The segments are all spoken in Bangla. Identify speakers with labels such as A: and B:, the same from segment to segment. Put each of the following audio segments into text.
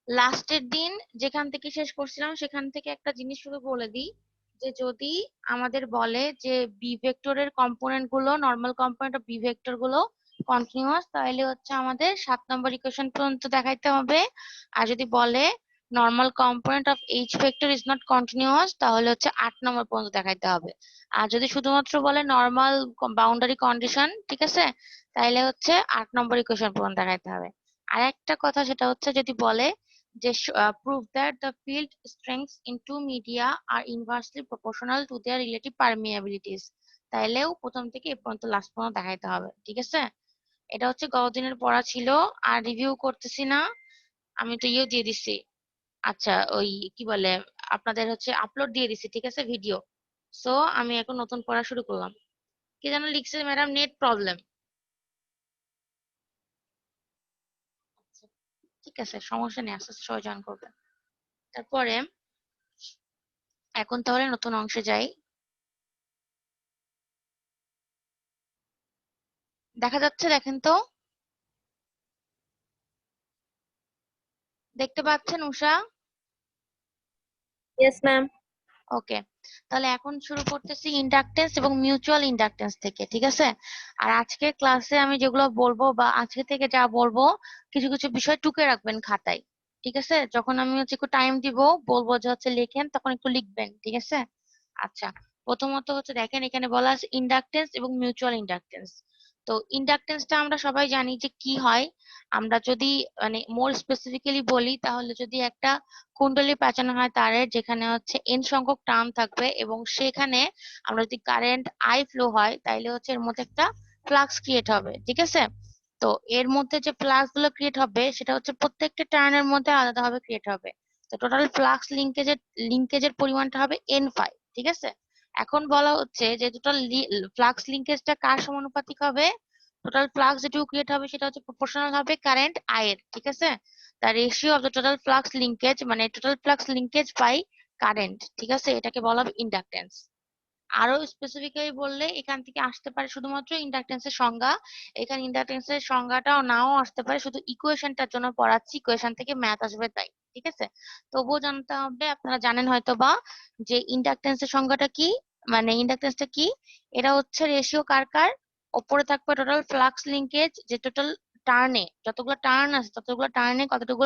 A: লাস্টের দিন যেখান থেকে শেষ করছিলাম সেখান থেকে একটা জিনিস শুধু বলে দিই, যে যদি আমাদের বলে যে বি ভেক্টরের কম্পোনেন্ট গুলো, normal component of B vector গুলো কন্টিনিউয়াস, তাহলে হচ্ছে আমাদের 7 নম্বর ইকুয়েশন পর্যন্ত দেখাইতে হবে। আর যদি বলে normal component of H vector is not continuous, তাহলে হচ্ছে 8 নম্বর পর্যন্ত দেখাইতে হবে। আর যদি শুধুমাত্র বলে নর্মাল বাউন্ডারি কন্ডিশন, ঠিক আছে, তাহলে হচ্ছে 8 নম্বর ইকুয়েশন পর্যন্ত দেখাইতে হবে। আর একটা কথা, সেটা হচ্ছে যদি বলে যে prove that the field strengths in two media are inversely proportional to their relative permeabilities, তাইলেও প্রথম থেকে এ পর্যন্ত লাস্ট পর্যন্ত দেখাইতে হবে। ঠিক আছে, এটা হচ্ছে গতদিনের পড়া ছিল, আর রিভিউ করতেছি না। আমি তো ইয়েও দিয়ে দিছি, আচ্ছা ওই কি বলে, আপনাদের হচ্ছে আপলোড দিয়ে দিছি, ঠিক আছে, ভিডিও। সো আমি এখন নতুন পড়া শুরু করলাম। কি যেন লিখছে ম্যাডাম, নেট প্রবলেম। ঠিক আছে, সমস্যা নেই, আস্তে আস্তে সবাই জয়েন করবে। তারপরে এখন তাহলে নতুন অংশে যাই। দেখা যাচ্ছে, দেখেন তো, দেখতে পাচ্ছেন উষা?
B: Yes, ma'am.
A: ওকে, তাহলে এখন শুরু করতেছি ইন্ডাকটেন্স এবং মিউচুয়াল ইন্ডাকটেন্স থেকে, ঠিক আছে। আর আজকের ক্লাসে আমি যেগুলো বলবো বা আজকে থেকে যা বলবো, কিছু কিছু বিষয় টুকে রাখবেন খাতায়, ঠিক আছে। যখন আমি হচ্ছে একটু টাইম দিব, বলবো যে হচ্ছে লেখেন, তখন একটু লিখবেন, ঠিক আছে। আচ্ছা, প্রথমত হচ্ছে দেখেন, এখানে বলা আছে ইন্ডাকটেন্স এবং মিউচুয়াল ইন্ডাকটেন্স। তো ইন্ডাকটেন্সটা আমরা সবাই জানি যে কি হয়। আমরা যদি মানে মোর স্পেসিফিক্যালি বলি, তাহলে যদি একটা কুণ্ডলী পেঁচানো হয় তারের, যেখানে হচ্ছে এন সংখ্যক টার্ন থাকবে, এবং সেখানে আমরা যদি কারেন্ট আই ফ্লো হয়, তাইলে হচ্ছে এর মধ্যে একটা ফ্লাক্স ক্রিয়েট হবে, ঠিক আছে। তো এর মধ্যে যে ফ্লাক্স গুলো ক্রিয়েট হবে, সেটা হচ্ছে প্রত্যেকটা টার্নের মধ্যে আলাদাভাবে ক্রিয়েট হবে। তো টোটাল ফ্লাক্স লিঙ্কেজের পরিমাণটা হবে এন ফাই, ঠিক আছে। এখন বলা হচ্ছে যে টোটাল ফ্লাক্স লিঙ্কেজটা কার সমানুপাতিক হবে? টোটাল ফ্লাক্স যেটুকু ক্রিয়েট হবে সেটা হচ্ছে প্রপোর্শনাল হবে কারেন্ট আই এর, ঠিক আছে। The ratio of the total flux linkage, মানে total flux linkage by current, ঠিক আছে, এটাকে বলা হবে ইন্ডাকটেন্স। আরো স্পেসিফিক্যালি বললে এখান থেকে আসতে পারে শুধুমাত্র ইন্ডাকটেন্সের সংজ্ঞা। এখানে ইন্ডাকটেন্সের সংজ্ঞাটাও নাও আসতে পারে, শুধু ইকুয়েশনটার জন্য পড়াচ্ছি, ইকুয়েশন থেকে ম্যাথ আসবে তাই, ঠিক আছে। তবুও জানতে হবে, আপনারা জানেন হয়তো বা, যে ইন্ডাকটেন্সের সংজ্ঞাটা কি, মানে ইন্ডাকটেন্সটা কি। এটা হচ্ছে রেশিও কার কার, ওপরে থাকবে টোটাল ফ্লাক্স লিঙ্কেজ, যে টোটাল টার্নে যতগুলো টার্ন আছে, ততগুলো টার্নে কতটুকু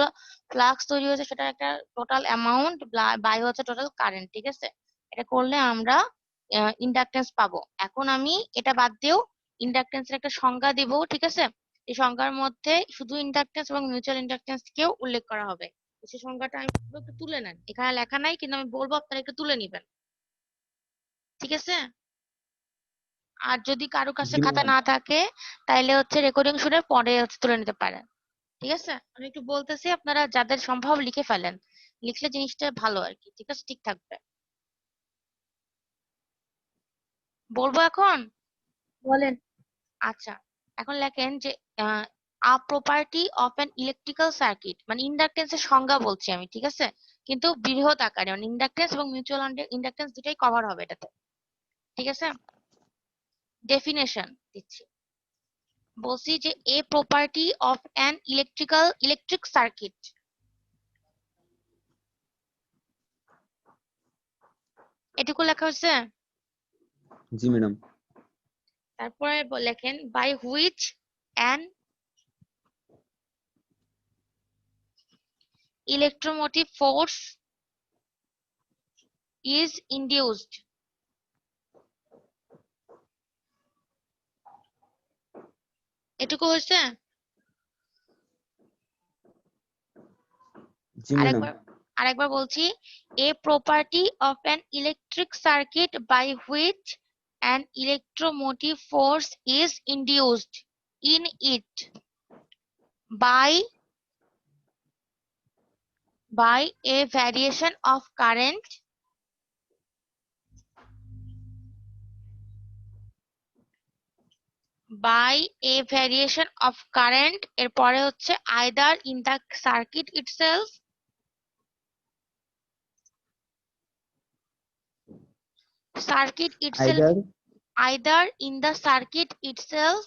A: ফ্লাক্স তৈরি হয়েছে, সেটা একটা টোটাল অ্যামাউন্ট বাই হচ্ছে টোটাল কারেন্ট, ঠিক আছে। এটা করলে আমরা ইন্ডাকটেন্স পাবো। এখন আমি এটা বাদ দিয়েও ইন্ডাকটেন্সের একটা সংজ্ঞা দিব, ঠিক আছে। এই সংজ্ঞার মধ্যে শুধু ইন্ডাকটেন্স এবং মিউচুয়াল ইন্ডাকটেন্স কেও উল্লেখ করা হবে। তো সেই সংজ্ঞাটা আমি বলবো একটু তুলে নেন, এখানে লেখা নাই কিন্তু আমি বলবো, আপনারা একটু তুলে নিবেন, ঠিক আছে। আর যদি কারো কাছে
C: জি
A: খাতা
C: ম্যাডাম।
A: না থাকে, তাইলে হচ্ছে রেকর্ডিং শুনে পরে হচ্ছে তুলে নিতে পারেন, ঠিক আছে। আমি একটু বলতেছি, আপনারা যাদের সম্ভব লিখে ফেলেন, লিখলে জিনিসটা ভালো আর কি, ঠিক আছে, ঠিক থাকবে। বলবো এখন?
B: বলেন।
A: আচ্ছা, এখন লেখেন যে a property of an electrical circuit, মানে ইন্ডাকটেন্সের সংজ্ঞা বলছি আমি, ঠিক আছে, কিন্তু বৃহৎ আকারে, মানে ইন্ডাকটেন্স এবং মিউচুয়াল ইন্ডাকটেন্স দুটাই কভার হবে এটাতে, ঠিক আছে। ডেফিনেশন দিচ্ছি, বলছি যে a property of an electric circuit, এটুকু লেখা হচ্ছে।
C: জি ম্যাডাম।
A: তারপরে লেখেন by which an electromotive force is induced, এটুকু হচ্ছে।
C: জি ম্যাডাম।
A: আরেকবার আরেকবার বলছি, a property of an electric circuit by which an electromotive force is induced in it by a variation of current এরপরে হচ্ছে either in the circuit itself,
C: either
A: either in the circuit itself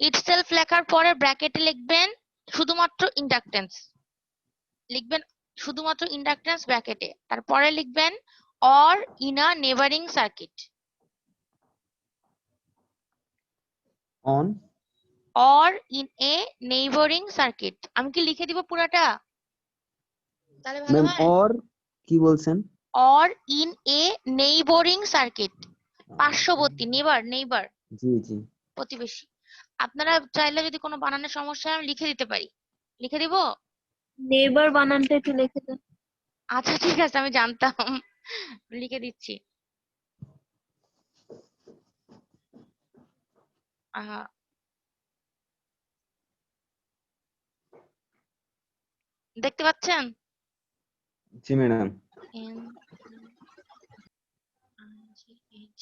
A: itself লেখার পরে ব্র্যাকেটে লিখবেন শুধুমাত্র ইন্ডাকটেন্স, লিখবেন শুধুমাত্র ইন্ডাকটেন্স ব্র্যাকেটে, তারপরে লিখবেন or in a neighbouring circuit,
C: on
A: or in a neighbouring circuit. আমি কি লিখে দিব পুরাটা, তাহলে ভালো
C: ম্যাম
A: হয়?
C: অর কি বলছেন?
A: Or in a neighbouring circuit, পার্শ্ববর্তী, নেবার নেইবার,
C: জি জি
A: প্রতিবেশী। আপনারা চাইলে যদি কোনো বানানের সমস্যা হয় আমি লিখে দিতে পারি, লিখে দিব।
B: নেইবার বানানটা একটু লিখে দেন।
A: আচ্ছা ঠিক আছে, আমি জানতাম, লিখে দিচ্ছি। আহা, দেখতে পাচ্ছেন?
C: জি madam.
A: N G H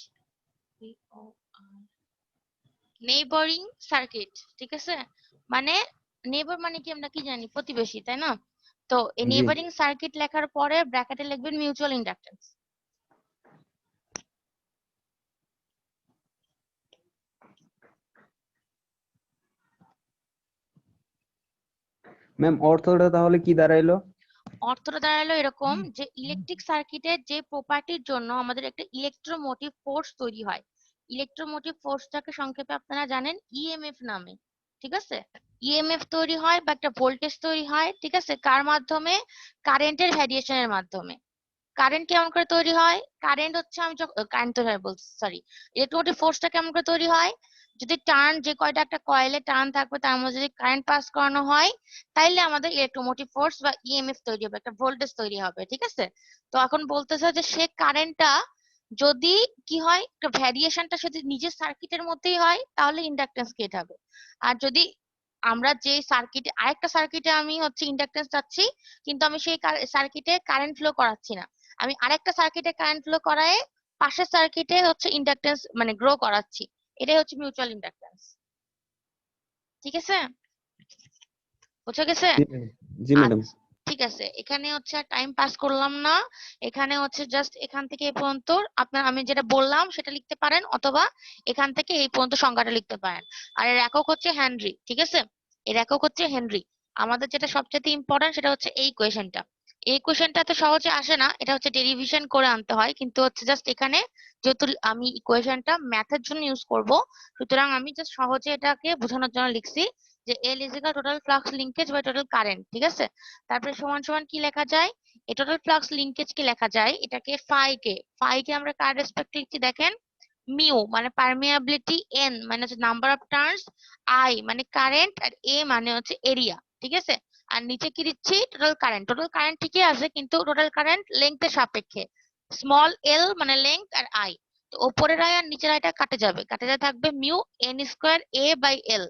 A: P O R, neighbouring circuit, ঠিক আছে? মানে নেইবার মানে কি আমরা কি জানি, প্রতিবেশী, তাই না? তো এই
C: জি
A: নেইবারিং সার্কিট লেখার পরে ব্র্যাকেটে লিখবেন মিউচুয়াল ইন্ডাকটেন্স।
C: ম্যাম অর্থটা তাহলে কি দাঁড়াইলো?
A: অর্থটা দাঁড়ালো এরকম যে ইলেকট্রিক সার্কিটের যে প্রপার্টির জন্য আমাদের একটা ইলেকট্রোমোটিভ ফোর্স তৈরি হয়, ইলেকট্রোমোটিভ ফোর্সটাকে সংক্ষেপে আপনারা জানেন ইএমএফ নামে, ঠিক আছে? ইএমএফ তৈরি হয় বা একটা ভোল্টেজ তৈরি হয়, ঠিক আছে? কার মাধ্যমে? কারেন্টের ভ্যারিয়েশনের মাধ্যমে। কারেন্ট কেমন করে তৈরি হয়? কারেন্ট হচ্ছে, আমি যখন কারেন্ট তৈরি হয় বলছি, সরি, ইলেকট্রোমোটিভ ফোর্সটা কেমন করে তৈরি হয়? যদি টার্ন, যে কয়টা একটা কয়েলে টার্ন থাকবে তার মধ্যে যদি কারেন্ট পাস করানো হয়, তাইলে আমাদের ইলেকট্রোমোটিভ ফোর্স বা ইএমএফ তৈরি হবে, একটা ভোল্টেজ তৈরি হবে, ঠিক আছে? তো এখন বলতেছে যে সে কারেন্টটা যদি কি হয়, একটা ভ্যারিয়েশনটা যদি নিজের সার্কিটের মধ্যেই হয় তাহলে ইন্ডাকটেন্স ক্রিয়েট হবে। আর যদি আমরা যে সার্কিটে, আরেকটা সার্কিটে আমি হচ্ছে ইন্ডাকটেন্স চাচ্ছি, কিন্তু আমি সেই সার্কিটে কারেন্ট ফ্লো করাচ্ছি না, আমি আরেকটা সার্কিটে কারেন্ট ফ্লো করায় পাশের সার্কিটে হচ্ছে ইন্ডাকটেন্স মানে গ্রো করাচ্ছি, এটাই হচ্ছে মিউচুয়াল ইন্ডাকটেন্স, ঠিক আছে? বুঝে গেছে?
C: জি ম্যাডাম। জি ম্যাডাম।
A: আচ্ছা ঠিক আছে, এখানে হচ্ছে টাইম পাস করলাম না, এখানে হচ্ছে জাস্ট এখান থেকে এই পর্যন্ত আপনার আমি যেটা বললাম সেটা লিখতে পারেন, অথবা এখান থেকে এই পর্যন্ত সংখ্যাটা লিখতে পারেন। আর এর একক হচ্ছে হেনরি, ঠিক আছে? এর একক হচ্ছে হেনরি। আমাদের যেটা সবচেয়ে ইম্পর্টেন্ট সেটা হচ্ছে এই কোয়েশ্চেনটা। এই কোয়েশ্চেনটা তো সহজে আসে না, এটা হচ্ছে ডেরিভেশন করে আনতে হয়, কিন্তু হচ্ছে জাস্ট এখানে যেহেতু আমি ইকুয়েশনটা ম্যাথের জন্য ইউজ করব, সুতরাং আমি জাস্ট সহজে এটাকে বোঝানোর জন্য লিখছি যে L is equal total flux linkage by total current, ঠিক আছে? তারপরে সমান সমান কি লেখা যায়? এই টোটাল ফ্লাক্স লিংকেজ কে লেখা যায় এটাকে ফাই কে আমরা কার রেসপেক্ট লিখছি দেখেন, মিউ মানে পারমিয়াবিলিটি, এন মানে হচ্ছে নাম্বার অফ টার্নস, আই মানে কারেন্ট, আর এ মানে হচ্ছে এরিয়া, ঠিক আছে? আর নিচে কি দিচ্ছি? টোটাল কারেন্ট ঠিকই আছে কিন্তু টোটাল কারেন্ট লেংথের সাপেক্ষে, স্মল এল মানে লেংথ আর আই। তো ওপরের আই আর নিচের আইটা কাটে যাবে, কাটে যাবে, থাকবে mu N square A by L.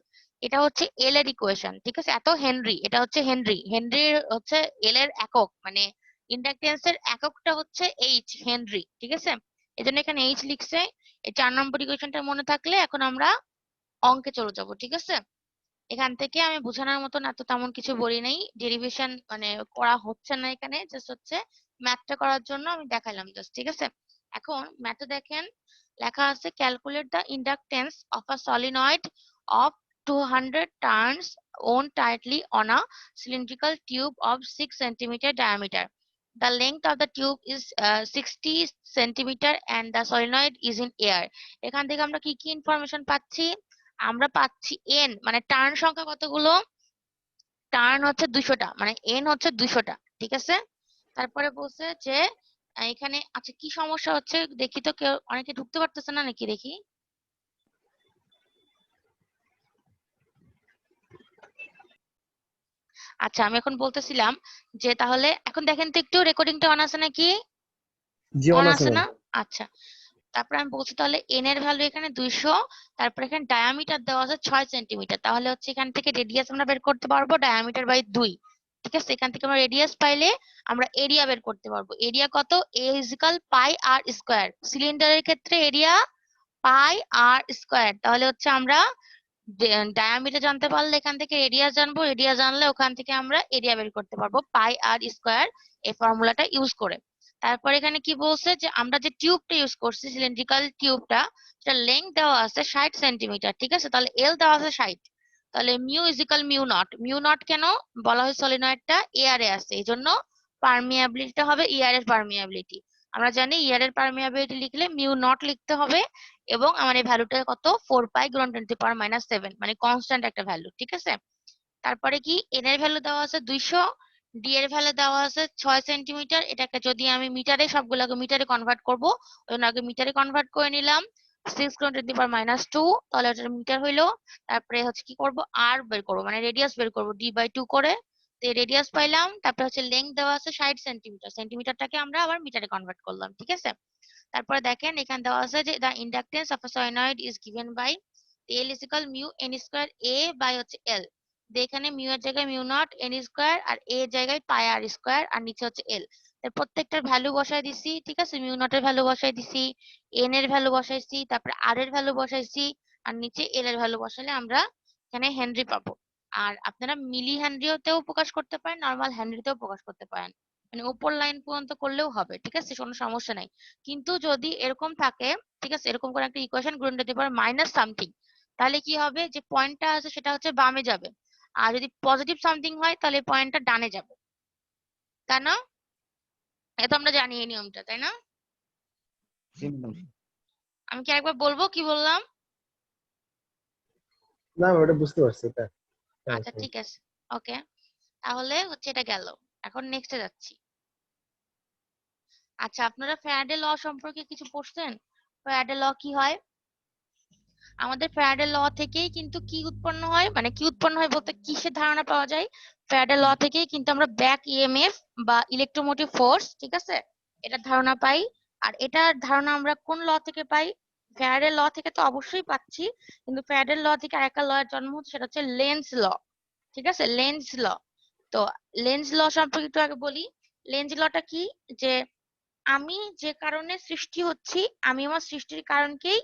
A: এটা হচ্ছে এল এর ইকুয়েশন, ঠিক আছে? এত হেনরি, এটা হচ্ছে হেনরি, হেনরির হচ্ছে এল এর একক মানে ইন্ডাকটেন্স এর এককটা হচ্ছে এইচ, হেনরি, ঠিক আছে? এজন্য এখানে এইচ লিখছে। এই 4 নম্বর ইকুয়েশনটা মনে থাকলে এখন আমরা অঙ্কে চলে যাব, ঠিক আছে? এখান থেকে আমি বোঝানোর মতন এত তেমন কিছু বলি নাই, ডেরিভেশন মানে করা হচ্ছে না এখানে, জাস্ট হচ্ছে ম্যাথটা করার জন্য আমি দেখাইলাম জাস্ট, ঠিক আছে? এখন ম্যাথে দেখেন লেখা আছে calculate the inductance of a solenoid of 200 turns wound tightly on a cylindrical tube of 6 centimeter diameter. The length of the tube is 60 centimeter and the solenoid is in air. এখান থেকে আমরা কি কি ইনফরমেশন পাচ্ছি? আমরা পাচ্ছি এন মানে টার্ন সংখ্যা কতগুলো? টার্ন হচ্ছে 200টা, মানে এন হচ্ছে 200টা, ঠিক আছে? তারপরে বলছে যে এখানে আচ্ছা কি সমস্যা হচ্ছে দেখি তো, কেউ অনেকে ঢুকতে পারতেছে না নাকি দেখি। আচ্ছা আমি এখন বলতেছিলাম যে তাহলে এখন দেখেন তো একটু রেকর্ডিংটা অন আছে নাকি?
C: জি
A: অন
C: অন আছে
A: আছে
C: ম্যাম।
A: না? আচ্ছা, তারপরে আমি বলছি তাহলে এন এর ভ্যালু এখানে 200, তারপরে এখানে ডায়ামিটার দেওয়া আছে 6 সেন্টিমিটার, তাহলে হচ্ছে এখান থেকে রেডিয়াস আমরা বের করতে পারবো ডায়ামিটার বাই 2, ঠিক আছে? এখান থেকে আমরা রেডিয়াস পাইলে আমরা এরিয়া বের করতে পারবো। এরিয়া কত? এ ইজিক্যাল পাই আর স্কোয়ার, সিলিন্ডারের ক্ষেত্রে এরিয়া পাই আর স্কোয়ার, তাহলে হচ্ছে আমরা ডায়ামিটার জানতে পারলে এখান থেকে রেডিয়াস জানবো, রেডিয়াস জানলে ওখান থেকে আমরা এরিয়া বের করতে পারবো পাই আর স্কোয়ার, এই ফর্মুলাটা ইউজ করে। তারপর এখানে কি বলছে যে আমরা যে টিউবটা ইউজ করছি সিলিন্ড্রিক্যাল টিউবটা, সেটা লেন্থ দেওয়া আছে 60 সেন্টিমিটার, ঠিক আছে? তাহলে এল দেওয়া আছে 60, তাহলে মিউ ইজিক্যাল মিউ নট কেন বলা হয়? সলিনয়েডটা এয়ারে আছে, এই জন্য পারমিয়াবিলিটিটা হবে এয়ারের পারমিয়াবিলিটি। আমরা জানি এয়ারের পারমিয়াবিলিটি লিখলে মিউ নট লিখতে হবে, এবং আমার এই ভ্যালুটা কত? 4 পাই × 10⁻⁷, মানে কনস্ট্যান্ট একটা ভ্যালু, ঠিক আছে? তারপরে কি এন এর ভ্যালু দেওয়া আছে 200, ডি এর ভ্যালু দেওয়া আছে 6 সেন্টিমিটার। এটাকে যদি আমি মিটারে, সবগুলোকে মিটারে কনভার্ট করবো, ওই জন্য আগে মিটারে কনভার্ট করে নিলাম। 6 × 10⁻⁻2, তাহলে এটা মিটার হইলো। তারপরে হচ্ছে কি করব? আর বের করবো, মানে রেডিয়াস বের করবো d/2 করে। তো রেডিয়াস পাইলাম। তারপরে হচ্ছে লেন্থ দেওয়া আছে 60 সেন্টিমিটার, সেন্টিমিটারটাকে আমরা আবার মিটারে কনভার্ট করলাম, ঠিক আছে? তারপরে দেখেন এখানে দেওয়া আছে যে the inductance of a solenoid is given by L is equal mu N square A by হচ্ছে এল। এখানে মিউ এর জায়গায় মিউ নট এন স্কয়ার, আর এ এর জায়গায় পাই আর স্কয়ার, আর নিচে হচ্ছে এল। প্রত্যেকটার ভ্যালু বসাই দিছি, ঠিক আছে? মিউ নট এর ভ্যালু বসাই দিছি, এন এর ভ্যালু বসাইছি, তারপরে আর এর ভ্যালু বসাইছি, আর নিচে এল এর ভ্যালু বসালে আমরা এখানে হেনরি পাবো। আর আপনারা মিলি হেনরিতেও প্রকাশ করতে পারেন, নর্মাল হেনরিতেও প্রকাশ করতে পারেন, মানে উপর লাইন পর্যন্ত করলেও হবে, ঠিক আছে? কোনো সমস্যা নাই। কিন্তু যদি এরকম থাকে, ঠিক আছে, এরকম করে একটা ইকুয়েশন গ্রহণ করতে পারে মাইনাস সামথিং, তাহলে কি হবে? যে পয়েন্টটা আছে সেটা হচ্ছে বামে যাবে, আর যদি পজিটিভ সামথিং হয় তাহলে পয়েন্টটা ডানে যাবে, তাই না? এটা আমরা জানি এই নিয়মটা, তাই না?
C: জি ম্যাডাম।
A: আমি কি একবার বলবো কি বললাম?
D: না ওটা বুঝতে পারছি এটা।
A: আচ্ছা ঠিক আছে, ওকে। তাহলে হচ্ছে এটা গেল। এখন নেক্সটে যাচ্ছি। আচ্ছা, আপনারা ফ্যারাডে ল সম্পর্কে কিছু পড়ছেন? ফ্যারাডে ল কি হয়? আমাদের ফ্যারাডে ল থেকেই কিন্তু কি উৎপন্ন হয়, মানে কি উৎপন্ন হয় বলতে কিসের ধারণা পাওয়া যায়? ফ্যারাডে ল থেকেই কিন্তু আমরা ব্যাক ইএমএফ বা ইলেকট্রোমোটিভ ফোর্স, ঠিক আছে, এটার ধারণা পাই। আর এটার ধারণা আমরা কোন ল থেকে পাই? ফ্যারাডে ল থেকে তো অবশ্যই পাচ্ছি, কিন্তু ফ্যারাডে ল থেকে আরেকটা ল এর জন্ম হচ্ছে, সেটা হচ্ছে লেন্জ ল, ঠিক আছে? লেন্জ ল। তো লেন্জ ল সম্পর্কে একটু আগে বলি। লেন্জ লটা কি? যে আমি যে কারণে সৃষ্টি হচ্ছি, আমি আমার সৃষ্টির কারণকেই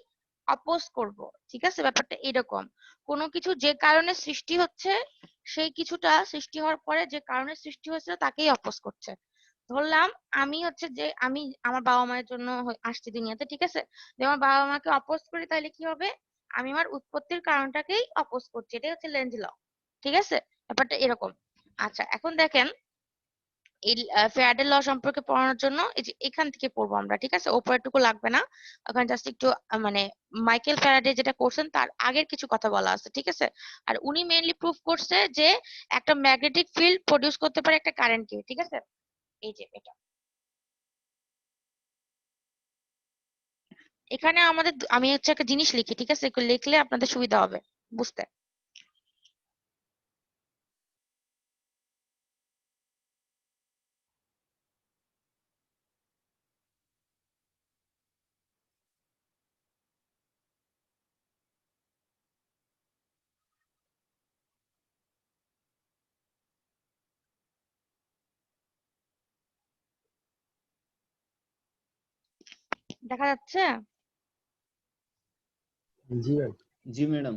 A: অপোজ করব, ঠিক আছে? ব্যাপারটা এরকম। কোনো কিছু যে কারণে সৃষ্টি হচ্ছে, সেই কিছুটা সৃষ্টি হওয়ার পরে যে কারণে সৃষ্টি হয়েছিল তাকেই অপোজ করছে। ধরলাম আমি হচ্ছে যে আমি আমার বাবা মায়ের জন্য আসছি দুনিয়াতে, ঠিক আছে? যদি আমার বাবা মাকে অপোজ করি তাহলে কি হবে? আমি আমার উৎপত্তির কারণটাকেই অপোজ করছি, এটাই হচ্ছে লেন্জ ল, ঠিক আছে? ব্যাপারটা এরকম। আচ্ছা, এখন দেখেন এই ফ্যারাডে ল সম্পর্কে পড়ানোর জন্য এই যে এখান থেকে পড়বো আমরা, ঠিক আছে? ওপরেরটুকু লাগবে না, ওখানে জাস্ট একটু মানে মাইকেল ফ্যারাডে যেটা করছেন তার আগের কিছু কথা বলা আছে, ঠিক আছে? আর উনি মেইনলি প্রুফ করছে যে একটা ম্যাগনেটিক ফিল্ড প্রডিউস করতে পারে একটা কারেন্টকে, ঠিক আছে? এই যে এটা এখানে আমাদের আমি হচ্ছে একটা জিনিস লিখি, ঠিক আছে? এগুলো লিখলে আপনাদের সুবিধা হবে বুঝতে। দেখা যাচ্ছে?
D: জি ম্যাম।
C: জি ম্যাডাম।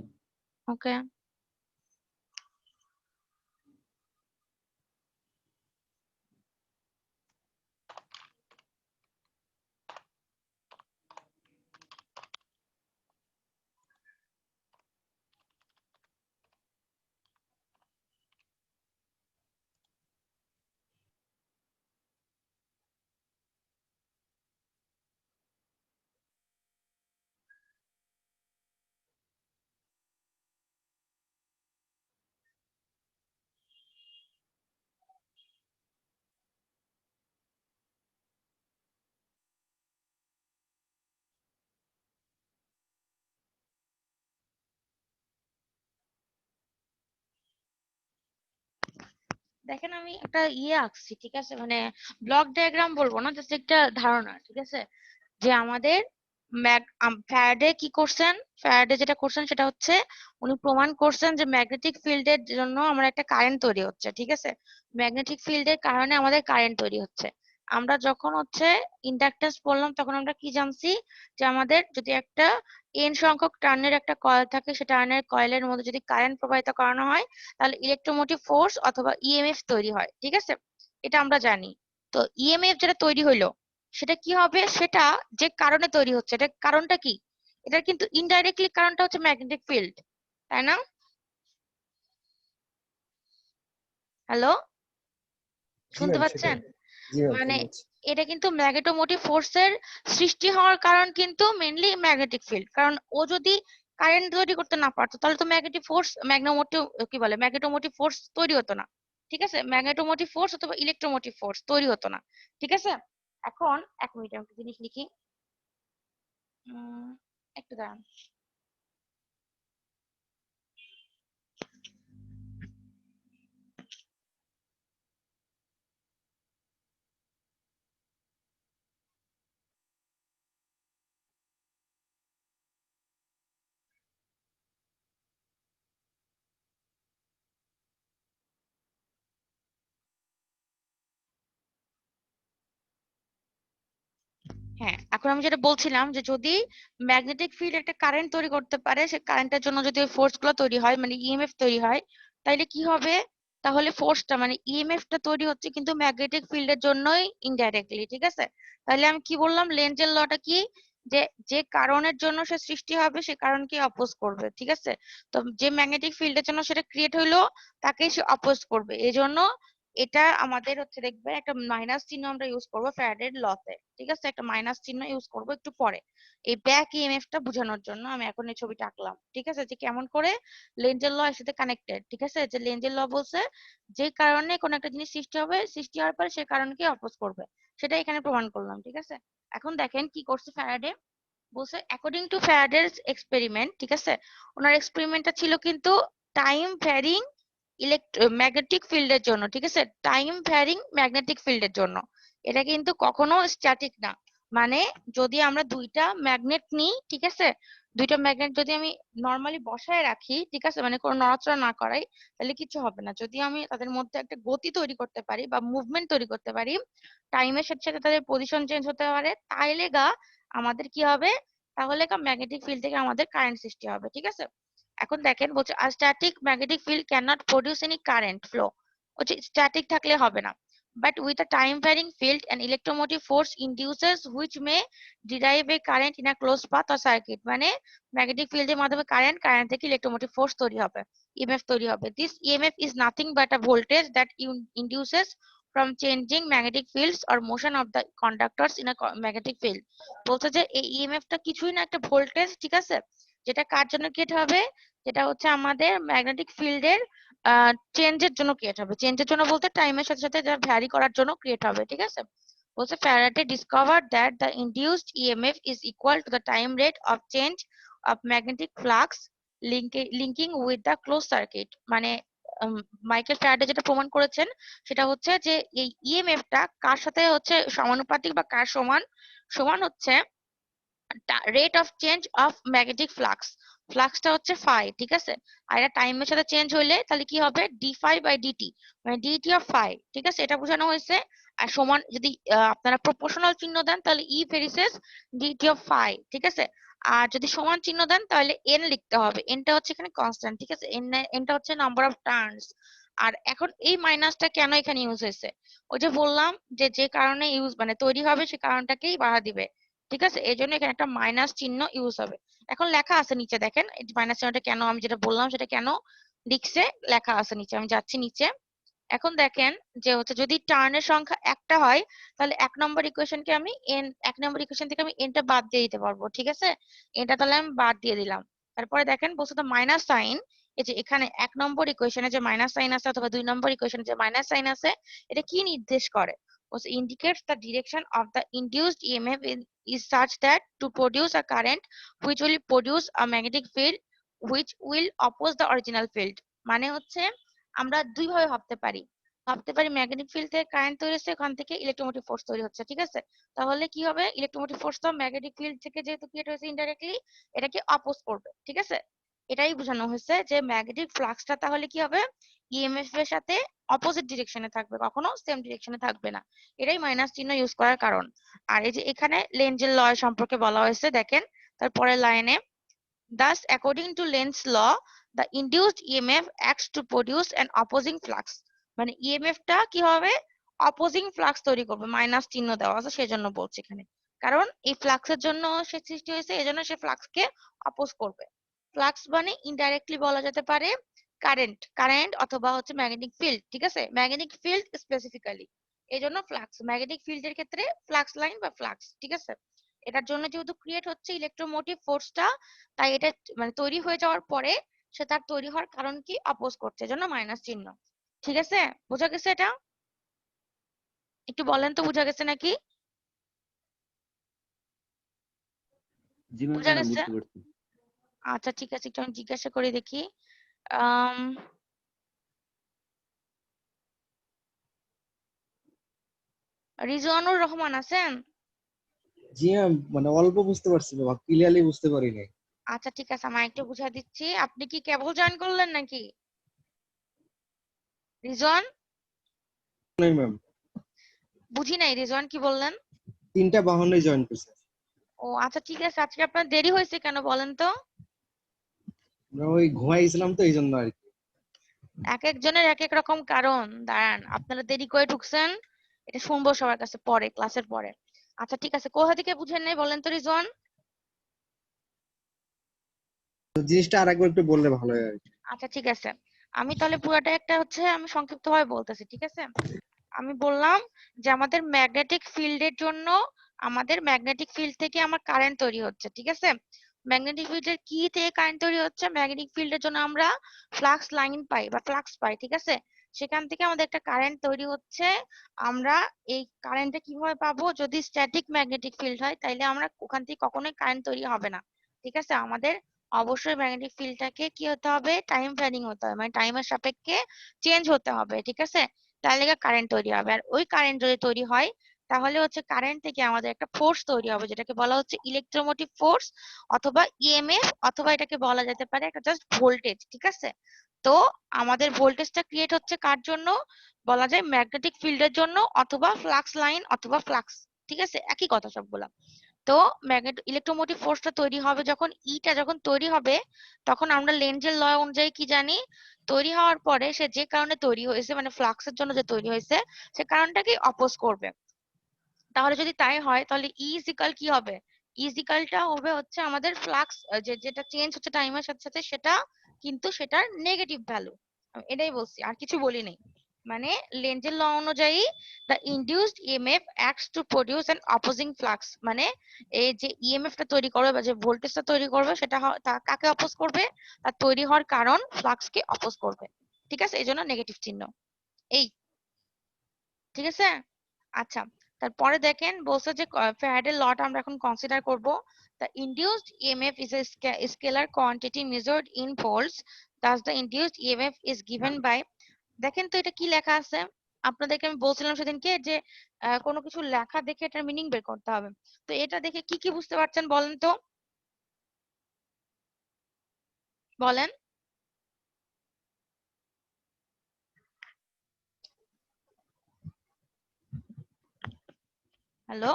A: ওকে। দেখেন আমি একটা আঁকছি, ঠিক আছে? মানে ব্লক ডায়াগ্রাম বলবো না, জাস্ট একটা ধারণা, ঠিক আছে? যে আমাদের ফ্যারাডে কি করছেন, ফ্যারাডে যেটা করছেন সেটা হচ্ছে উনি প্রমাণ করছেন যে ম্যাগনেটিক ফিল্ডের জন্য আমার একটা কারেন্ট তৈরি হচ্ছে, ঠিক আছে? ম্যাগনেটিক ফিল্ডের কারণে আমাদের কারেন্ট তৈরি হচ্ছে। আমরা যখন হচ্ছে ইন্ডাকটেন্স পড়লাম তখন আমরা কি জানছি? যে আমাদের যদি একটা এন সংখ্যক টার্নের একটা কয়েল থাকে, সে টার্নের কয়েলের মধ্যে যদি কারেন্ট প্রবাহিত করানো হয় তাহলে ইলেকট্রোমোটিভ ফোর্স অথবা ইএমএফ তৈরি হয়, ঠিক আছে? এটা আমরা জানি। তো ইএমএফ যেটা তৈরি হইলো, সেটা কি হবে, সেটা যে কারণে তৈরি হচ্ছে, এটা কারণটা কি, এটা কিন্তু ইনডাইরেক্টলি কারণটা হচ্ছে ম্যাগনেটিক ফিল্ড, তাই না? হ্যালো,
D: জি
A: শুনতে
D: ম্যাম সেটাই।
A: পাচ্ছেন?
D: জি ম্যাম
A: মানে
D: শুনতে পাচ্ছি।
A: এটা কিন্তু ম্যাগনেটোমোটিভ ফোর্সের সৃষ্টি হওয়ার কারণ কিন্তু মেইনলি ম্যাগনেটিক ফিল্ড, কারণ ও যদি কারেন্ট তৈরি করতে না পারতো তাহলে তো ম্যাগনেটিক ফোর্স ম্যাগনেটোমোটিভ কি বলে ম্যাগনেটোমোটিভ ফোর্স তৈরি হতো না, ঠিক আছে? ম্যাগনেটোমোটিভ ফোর্স অথবা ইলেকট্রোমোটিভ ফোর্স তৈরি হতো না, ঠিক আছে? এখন এক মিনিট আমি একটা জিনিস লিখি, একটু দাঁড়ান। হ্যাঁ, এখন আমি যেটা বলছিলাম যে যদি ম্যাগনেটিক ফিল্ড একটা কারেন্ট তৈরি করতে পারে, সে কারেন্টের জন্য যদি ওই ফোর্স গুলো তৈরি হয়, মানে ইএমএফ তৈরি হয়, তাইলে কি হবে, তাহলে ফোর্সটা মানে ইএমএফটা তৈরি হচ্ছে কিন্তু ম্যাগনেটিক ফিল্ডের জন্যই ইনডাইরেক্টলি, ঠিক আছে? তাহলে আমি কি বললাম, লেনজের লটা কি, যে যে কারণের জন্য সে সৃষ্টি হবে সে কারণকে অপোজ করবে, ঠিক আছে? তো যে ম্যাগনেটিক ফিল্ডের জন্য সেটা ক্রিয়েট হইলো তাকেই সে অপোজ করবে, এই জন্য এটা আমাদের হচ্ছে দেখবে একটা মাইনাস চিহ্ন আমরা ইউজ করবো ফ্যারাডের লতে, ঠিক আছে? একটা মাইনাস চিহ্ন ইউজ করবো একটু পরে এই ব্যাক ইএমএফ টা বোঝানোর জন্য। আমি এখন এই ছবিটা আঁকলাম, ঠিক আছে, যে কেমন করে লেনজের ল এর সাথে কানেক্টেড, ঠিক আছে? যে লেনজের ল বলছে যে কারণে কোন একটা জিনিস সৃষ্টি হবে, সৃষ্টি হওয়ার পরে সে কারণকে অপোজ করবে, সেটা এখানে প্রমাণ করলাম, ঠিক আছে? এখন দেখেন কি করছে ফ্যারাডে, বলছে অ্যাকর্ডিং টু ফ্যারাডের এক্সপেরিমেন্ট, ঠিক আছে? ওনার এক্সপেরিমেন্টটা ছিল কিন্তু টাইম ভ্যারিং ম্যাগনেটিক ফিল্ডের জন্য, ঠিক আছে? টাইম ভ্যারিং ম্যাগনেটিক ফিল্ডের জন্য, এটা কিন্তু কখনো স্ট্যাটিক না। মানে যদি আমরা দুইটা ম্যাগনেট নিই, ঠিক আছে, দুইটা ম্যাগনেট যদি আমি নর্মালি বসায় রাখি, ঠিক আছে, মানে কোনো নড়াচড়া না করাই, তাহলে কিছু হবে না। যদি আমি তাদের মধ্যে একটা গতি তৈরি করতে পারি বা মুভমেন্ট তৈরি করতে পারি, টাইমের সাথে সাথে তাদের পজিশন চেঞ্জ হতে পারে, তাইলে আমাদের কি হবে, তাহলে ম্যাগনেটিক ফিল্ড থেকে আমাদের কারেন্ট সৃষ্টি হবে, ঠিক আছে? এখন দেখেন বলছে a static magnetic field cannot produce any current flow, বলছে স্ট্যাটিক থাকলে হবে না, but with a time varying field an electromotive force induces which may derive a current in a closed path or circuit, মানে ম্যাগনেটিক ফিল্ডের মাধ্যমে কারেন্ট থেকে ইলেকট্রোমোটিভ ফোর্স তৈরি হবে, ইএমএফ তৈরি হবে। this emf is nothing but a voltage that induces from changing magnetic fields or motion of the conductors in a magnetic field, বলছে যে এই ইএমএফ টা কিছুই না, একটা ভোল্টেজ, ঠিক আছে, যেটা কার জন্য ক্রিয়েট হবে, যেটা হচ্ছে আমাদের ম্যাগনেটিক ফিল্ডের চেঞ্জের জন্য ক্রিয়েট হবে, চেঞ্জের জন্য বলতে টাইমের সাথে সাথে যা ভ্যারি করার জন্য ক্রিয়েট হবে, ঠিক আছে? বলছে Faraday discovered that the induced EMF is equal to the time rate of change of magnetic flux linking with the closed circuit, মানে মাইকেল ফ্যারাডে যেটা প্রমাণ করেছেন সেটা হচ্ছে যে এই ইএমএফ টা কার সাথে হচ্ছে সমানুপাতিক বা কার সমান, সমান হচ্ছে rate of change of magnetic flux, ফ্লাক্সটা হচ্ছে ফাই, ঠিক আছে? আর এটা টাইমের সাথে চেঞ্জ হইলে তাহলে কি হবে, ডি ফাই বাই ডিটি, মানে ডিটি অফ ফাই, ঠিক আছে? এটা বোঝানো হয়েছে। আর সমান যদি আপনারা প্রপোর্শনাল চিহ্ন দেন তাহলে ই ভেরিসেস ডিটি অফ ফাই, ঠিক আছে? আর যদি সমান চিহ্ন দেন তাহলে এন লিখতে হবে, এনটা হচ্ছে এখানে কনস্ট্যান্ট, ঠিক আছে? এনটা হচ্ছে নাম্বার অফ টার্নস। আর এখন এই মাইনাসটা কেন এখানে ইউজ হয়েছে, ওই যে বললাম যে যে কারণে ইউজ মানে তৈরি হবে সে কারণটাকেই বাড়া দিবে, ঠিক আছে? এই জন্য এখানে একটা মাইনাস চিহ্ন ইউজ হবে। এখন লেখা আছে নিচে দেখেন এই মাইনাস চিহ্নটা কেন, আমি যেটা বললাম সেটা কেন লিখছে, লেখা আছে নিচে, আমি যাচ্ছি নিচে। এখন দেখেন যে হচ্ছে যদি টার্নের সংখ্যা একটা হয় তাহলে এক নম্বর ইকুয়েশনকে আমি এন, এক নম্বর ইকুয়েশন থেকে আমি এনটা বাদ দিয়ে দিতে পারবো, ঠিক আছে? এটা তাহলে আমি বাদ দিয়ে দিলাম। তারপরে দেখেন বলছে তো মাইনাস সাইন, এই যে এখানে এক নম্বর ইকুয়েশনে যে মাইনাস সাইন আছে অথবা দুই নম্বর ইকুয়েশনে যে মাইনাস সাইন আছে, এটা কি নির্দেশ করে, বলছে indicates the direction of the induced EMF is such that to produce a current which will produce a magnetic field which will oppose the original field, মানে হচ্ছে আমরা দুই ভাবে ভাবতে পারি, ভাবতে পারি ম্যাগনেটিক ফিল্ড থেকে কারেন্ট তৈরি হচ্ছে, ওখান থেকে ইলেকট্রোমোটিভ ফোর্স তৈরি হচ্ছে, ঠিক আছে? তাহলে কি হবে, ইলেকট্রোমোটিভ ফোর্স তো ম্যাগনেটিক ফিল্ড থেকে যেহেতু ক্রিয়েট হয়েছে ইনডাইরেক্টলি, এটাকে অপোজ করবে, ঠিক আছে? এটাই বোঝানো হয়েছে যে ম্যাগনেটিক ফ্লাক্সটা তাহলে কি হবে, ইএমএফ এর সাথে অপোজিট ডিরেকশনে থাকবে, কখনো সেম ডিরেকশনে থাকবে না, এটাই মাইনাস চিহ্ন ইউজ করার কারণ। আর এই যে এখানে লেনজের ল সম্পর্কে বলা হয়েছে, দেখেন তারপরে লাইনে, thus according to Lenz's law the induced EMF acts to produce an opposing flux, মানে ইএমএফ টা কি হবে, অপোজিং ফ্লাক্স তৈরি করবে, মাইনাস চিহ্ন দেওয়া আছে সেজন্য বলছি এখানে। কারণ এই ফ্লাক্সের জন্য সে সৃষ্টি হয়েছে, এজন্য সে ফ্লাক্সকে অপোজ করবে। ফ্লাক্স মানে ইনডাইরেক্টলি বলা যেতে পারে কারেন্ট অথবা হচ্ছে ম্যাগনেটিক ফিল্ড, ঠিক আছে, ম্যাগনেটিক ফিল্ড স্পেসিফিক্যালি, এই জন্য ফ্লাক্স, ম্যাগনেটিক ফিল্ডের ক্ষেত্রে ফ্লাক্স লাইন বা ফ্লাক্স, ঠিক আছে। এটার জন্য যেহেতু ক্রিয়েট হচ্ছে ইলেকট্রোমোটিভ ফোর্সটা, তাই এটা মানে তৈরি হয়ে যাওয়ার পরে সে তার তৈরি হওয়ার কারণ কি অপোজ করছে, এজন্য মাইনাস চিহ্ন। ঠিক আছে, বোঝা গেছে এটা? একটু বলেন তো বোঝা গেছে নাকি?
C: জি
A: বোঝা
C: ম্যাডাম,
A: গেছে?
C: বুঝতে পারছি।
A: আচ্ছা ঠিক আছে, একটু আমি জিজ্ঞাসা করে দেখি। আম রিজওয়ানুর রহমান আছেন?
D: জি ম্যাম, মানে অল্প বুঝতে পারছি বাবা, ক্লিয়ারলি বুঝতে পারি নাই।
A: আচ্ছা ঠিক আছে, আমি একটু বুঝাই দিচ্ছি। আপনি কি কেবল জয়েন করলেন নাকি রিজওয়ান?
D: নাই ম্যাম,
A: বুঝি নাই, রিজওয়ান কি বললেন?
D: 3:52 জয়েন করছে।
A: ও আচ্ছা ঠিক আছে, আজকে আপনার দেরি হয়েছে কেন বলেন তো?
D: আমরা ওই ঘুমাইছিলাম তো এই জন্য আর কি।
A: এক একজনের এক এক রকম কারণ। দাঁড়ান, আপনারা দেরি করে ঢুকছেন, এটা শুনবো সবার কাছে পরে, ক্লাসের পরে। আচ্ছা ঠিক আছে, কোথা থেকে বুঝেন নাই বলেন তো রিজওয়ান?
D: তো জিনিসটা আরেকবার একটু বললে ভালো হয় আর কি।
A: আচ্ছা ঠিক আছে, আমি তাহলে পুরাটা একটা হচ্ছে আমি সংক্ষিপ্তভাবে বলতেছি, ঠিক আছে। আমি বললাম যে আমাদের ম্যাগনেটিক ফিল্ডের জন্য, আমাদের ম্যাগনেটিক ফিল্ড থেকে আমার কারেন্ট তৈরি হচ্ছে, ঠিক আছে। ম্যাগনেটিক ফিল্ডের কি থেকে কারেন্ট তৈরি হচ্ছে? ম্যাগনেটিক ফিল্ডের জন্য আমরা ফ্লাক্স লাইন পাই বা ফ্লাক্স পাই, ঠিক আছে। সেখান থেকে আমাদের একটা কারেন্ট তৈরি হচ্ছে। আমরা এই কারেন্টটা কিভাবে পাবো? যদি স্ট্যাটিক ম্যাগনেটিক ফিল্ড হয় তাইলে আমরা ওখান থেকে কখনোই কারেন্ট তৈরি হবে না, ঠিক আছে। আমাদের অবশ্যই ম্যাগনেটিক ফিল্ডটাকে কি হতে হবে? টাইম ভ্যারিং হতে হবে, মানে টাইমের সাপেক্ষে চেঞ্জ হতে হবে, ঠিক আছে। তাহলে কারেন্ট তৈরি হবে। আর ওই কারেন্ট যদি তৈরি হয় তাহলে হচ্ছে কারেন্ট থেকে আমাদের একটা ফোর্স তৈরি হবে, যেটাকে বলা হচ্ছে ইলেকট্রোমোটিভ ফোর্স অথবা ইএমএফ, অথবা এটাকে বলা যেতে পারে একটা জাস্ট ভোল্টেজ, ঠিক আছে। তো আমাদের ভোল্টেজটা ক্রিয়েট হচ্ছে কার জন্য? বলা যায় ম্যাগনেটিক ফিল্ডের জন্য, অথবা ফ্লাক্স লাইন অথবা ফ্লাক্স, ঠিক আছে, একই কথা সবগুলা। তো ইলেকট্রোমোটিভ ফোর্সটা তৈরি হবে যখন, ইটা যখন তৈরি হবে, তখন আমরা লেনজের ল অনুযায়ী কি জানি? তৈরি হওয়ার পরে সে যে কারণে তৈরি হয়েছে, মানে ফ্লাক্সের জন্য যে তৈরি হয়েছে, সে কারণটাকে অপোজ করবে। তাহলে যদি তাই হয় তাহলে ই ইজিক্যাল কি হবে? ইজিক্যালটা হবে হচ্ছে আমাদের ফ্লাক্স, যেটা চেঞ্জ হচ্ছে টাইমের সাথে সাথে, সেটা কিন্তু সেটার নেগেটিভ ভ্যালু। এটাই বলছি, আর কিছু বলি নাই। মানে লেনজের ল অনুযায়ী the induced EMF acts to produce an opposing flux, মানে এই যে ইএমএফটা তৈরি করবে বা যে ভোল্টেজটা তৈরি করবে সেটা কাকে অপোজ করবে? তার তৈরি হওয়ার কারণ ফ্লাক্সকে অপোজ করবে, ঠিক আছে, এই জন্য নেগেটিভ চিহ্ন। এই, ঠিক আছে। আচ্ছা, তারপরে দেখেন বলছে যে ফ্যারাডের লটা আমরা এখন কনসিডার করব। The induced EMF is a scalar quantity measured in volts. Thus the induced EMF is given by, দেখেন তো এটা কি লেখা আছে। আপনাদেরকে আমি বলছিলাম সেদিনকে যে কোনো কিছু লেখা দেখে এটার মিনিং বের করতে হবে। তো এটা দেখে কি কি বুঝতে পারছেন বলেন তো, বলেন। হ্যালো,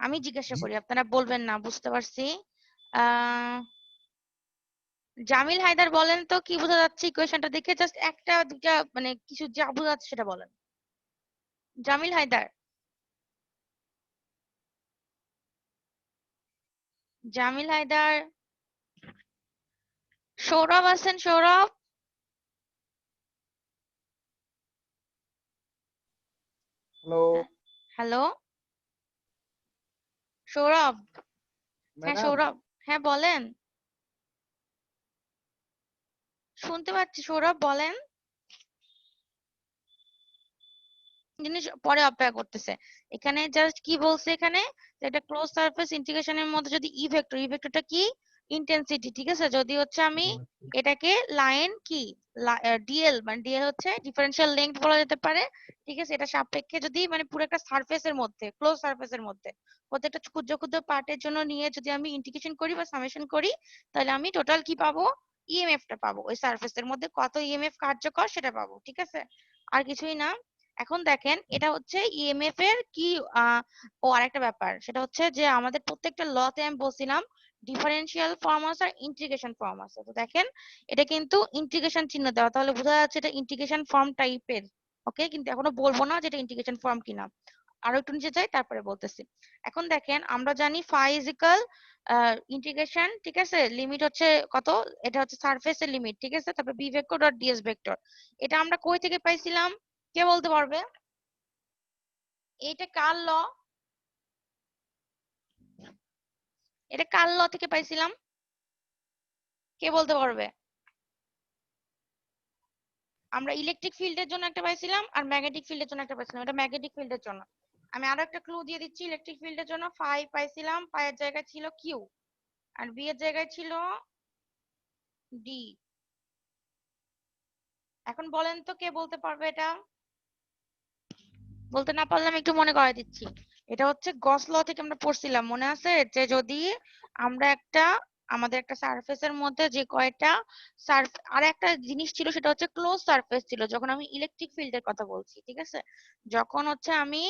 A: আমি জিজ্ঞাসা করি, আপনারা বলবেন না, বুঝতে পারছি। আহ জামিল হায়দার বলেন তো কি বোঝা যাচ্ছে ইকুয়েশনটা দেখে? জাস্ট একটা দুটা মানে কিছু যা বোঝা যাচ্ছে সেটা বলেন। জামিল হায়দার, জামিল হায়দার। সৌরভ আছেন? Sourav,
D: hello
A: hello Sourav. হ্যাঁ
D: ম্যাডাম।
A: সৌরভ, হ্যাঁ বলেন, শুনতে পাচ্ছি সৌরভ, বলেন। জিনিস পরে অপেক্ষা করতেছে। এখানে জাস্ট কি বলছে এখানে, যে একটা ক্লোজ সারফেস ইন্টিগ্রেশনের মধ্যে যদি ই ভেক্টরটা কি? ইন্টেন্সিটি, ঠিক আছে। যদি হচ্ছে আমি এটাকে লাইন কি ডিএল, মানে ডিএল হচ্ছে ডিফারেন্সিয়াল লেংথ বলা যেতে পারে, ঠিক আছে। এটা সাপেক্ষে যদি মানে পুরো একটা সারফেসের মধ্যে, ক্লোজ সারফেসের মধ্যে প্রত্যেকটা ক্ষুদ্র ক্ষুদ্র পার্টের জন্য নিয়ে যদি আমি ইন্টিগ্রেশন করি বা সামেশন করি, তাহলে আমি টোটাল কি পাবো? ইএমএফটা পাবো, ওই সারফেসের মধ্যে কত ইএমএফ কার্যকর সেটা পাবো, ঠিক আছে। আর কিছুই না। এখন দেখেন এটা হচ্ছে ইএমএফ এর কি ও আরেকটা ব্যাপার, সেটা হচ্ছে যে আমাদের প্রত্যেকটা লতে আমি বলছিলাম ডিফারেন্সিয়াল ফর্ম আছে আর ইন্টিগ্রেশন ফর্ম আছে। তো দেখেন এটা কিন্তু ইন্টিগ্রেশন চিহ্ন দেওয়া, তাহলে বোঝা যাচ্ছে এটা ইন্টিগ্রেশন ফর্ম টাইপের, ওকে, কিন্তু এখনো বলবো না যেটা ইন্টিগ্রেশন ফর্ম কিনা, আরো একটু নিচে যাই তারপরে বলতেছি। এখন দেখেন আমরা জানি ফাই ইজ ইকুয়াল ইন্টিগ্রেশন, ঠিক আছে, লিমিট হচ্ছে কত, এটা হচ্ছে সারফেসের লিমিট, ঠিক আছে, তারপর B vector dot DS vector. এটা আমরা কই থেকে পাইছিলাম, কে বলতে পারবে? এটা কার ল? এটা কার ল থেকে পাইছিলাম, কে বলতে পারবে? আমরা ইলেকট্রিক ফিল্ডের জন্য একটা পাইছিলাম আর ম্যাগনেটিক ফিল্ডের জন্য একটা পাইছিলাম, এটা ম্যাগনেটিক ফিল্ডের জন্য। আমি আরো একটা ক্লু দিয়ে দিচ্ছি, ইলেকট্রিক ফিল্ডের জন্য ফাই পাইছিলাম, ফাই এর জায়গায় ছিল কিউ, আর বি এর জায়গায় ছিল ডি। এখন বলেন তো কে বলতে পারবে এটা? বলতে না পারলে আমি একটু মনে করাই দিচ্ছি। এটা হচ্ছে গস ল থেকে আমরা পড়ছিলাম, মনে আছে, যে যদি আমরা আমাদের একটা সারফেসের মধ্যে যে কয়টা আর একটা জিনিস ছিল সেটা হচ্ছে ক্লোজ সারফেস ছিল, যখন আমি ইলেকট্রিক ফিল্ডের কথা বলছি, ঠিক আছে, যখন হচ্ছে আমি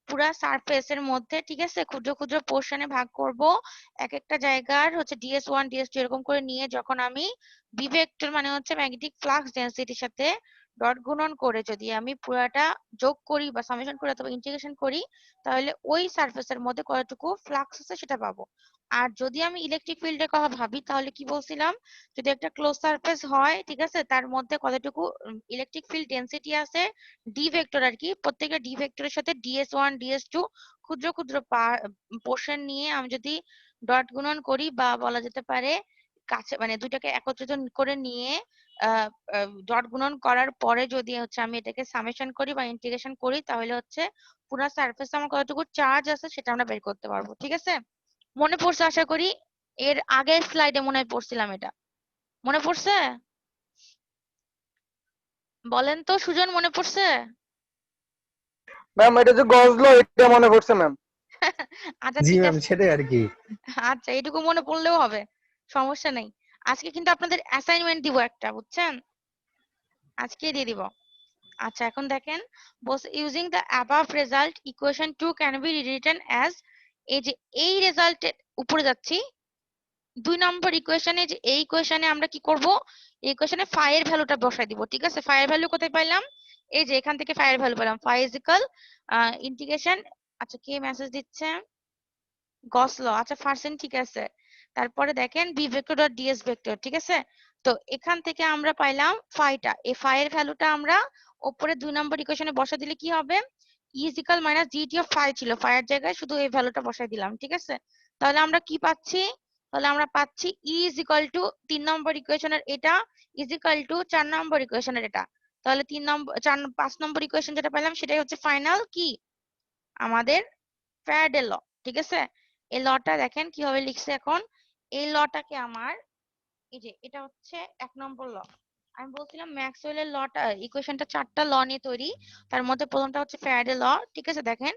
A: পুরা সারফেসের মধ্যে, ঠিক আছে, ক্ষুদ্র ক্ষুদ্র পোর্শনে ভাগ করব, এক একটা জায়গার হচ্ছে DS1 DS2 এরকম করে নিয়ে যখন আমি বি ভেক্টর মানে হচ্ছে ম্যাগনেটিক ফ্লাক্স ডেনসিটির সাথে ডট গুণন করে যদি আমি পুরাটা যোগ করি বা সামেশন করি অথবা ইন্টিগ্রেশন করি, তাহলে ওই সারফেসের মধ্যে কতটুকু ফ্লাক্স আছে সেটা পাবো। আর যদি আমি ইলেকট্রিক ফিল্ডের কথা ভাবি তাহলে কি বলছিলাম, যদি একটা ক্লোজ সারফেস হয়, ঠিক আছে, তার মধ্যে কতটুকু ইলেকট্রিক ফিল্ড ডেনসিটি আছে, ডি ভেক্টর আর কি, প্রত্যেকটা ডি ভেক্টরের সাথে DS1 DS2 ক্ষুদ্র ক্ষুদ্র পোর্শন নিয়ে আমি যদি ডট গুণন করি বা বলা যেতে পারে কাছে মানে দুইটাকে একত্রিত করে নিয়ে ডট গুণন করার পরে যদি হচ্ছে আমি এটাকে সামেশন করি বা ইন্টিগ্রেশন করি, তাহলে হচ্ছে পুরো সারফেসে আমার কতটুকু চার্জ আছে সেটা আমরা বের করতে পারবো, ঠিক আছে। মনে পড়ছে আশা করি, এর আগের স্লাইডে মনে হয় পড়ছিলাম এটা, মনে পড়ছে? বলেন তো সুজন, মনে পড়ছে?
E: ম্যাম এটা যে গজলো এটা মনে পড়ছে ম্যাম।
A: আচ্ছা
D: জি
A: ঠিক
D: ম্যাম,
A: আছে,
D: সেটাই আর কি।
A: আচ্ছা এটুকু মনে পড়লেও হবে, সমস্যা নেই। আজকে কিন্তু আপনাদের অ্যাসাইনমেন্ট দিব একটা, বুঝছেন, আজকে দিয়ে দিব। আচ্ছা এখন দেখেন, বলছে using the above result equation 2 can be written as, এই যে এই রেজাল্টের উপরে যাচ্ছি, 2 নম্বর ইকুয়েশনে, যে এই ইকুয়েশনে আমরা কি করব, এই ইকুয়েশনে ফাই এর ভ্যালুটা বসাই দিব, ঠিক আছে। ফাই এর ভ্যালু কোথায় পাইলাম, এই যে এখান থেকে ফাই এর ভ্যালু পেলাম, ফাই ইজ ইকুয়াল ইন্টিগ্রেশন, আচ্ছা কে মেসেজ দিচ্ছে, গস ল, আচ্ছা পার্সেন্ট, ঠিক আছে। তারপরে দেখেন B vector dot DS vector, ঠিক আছে। তো এখান থেকে আমরা পাইলাম ফাইটা, এই ফাই এর ভ্যালুটা আমরা উপরে 2 নম্বর ইকুয়েশনে বসা দিলে কি হবে, E is equal minus GT of phi ছিল, ফাই এর জায়গায় শুধু এই ভ্যালুটা বসাই দিলাম, ঠিক আছে। তাহলে আমরা কি পাচ্ছি, তাহলে আমরা পাচ্ছি ই ইজ ইকুয়াল টু 3 নম্বর ইকুয়েশনের এটা ইজ ইকুয়াল টু 4 নম্বর ইকুয়েশনের এটা। তাহলে 5 নম্বর ইকুয়েশন যেটা পেলাম সেটাই হচ্ছে ফাইনাল কি আমাদের ফ্যারাডের ল, ঠিক আছে। এই লটা দেখেন কিভাবে লিখছে এখন, এই লটাকে আমার, এই যে এটা হচ্ছে 1 নম্বর ল। আমি বলছিলাম ম্যাক্সওয়েলের লটা ইকুয়েশনটা 4টা ল নিয়ে তৈরি, তার মধ্যে প্রথমটা হচ্ছে ফ্যারাডের ল, ঠিক আছে। দেখেন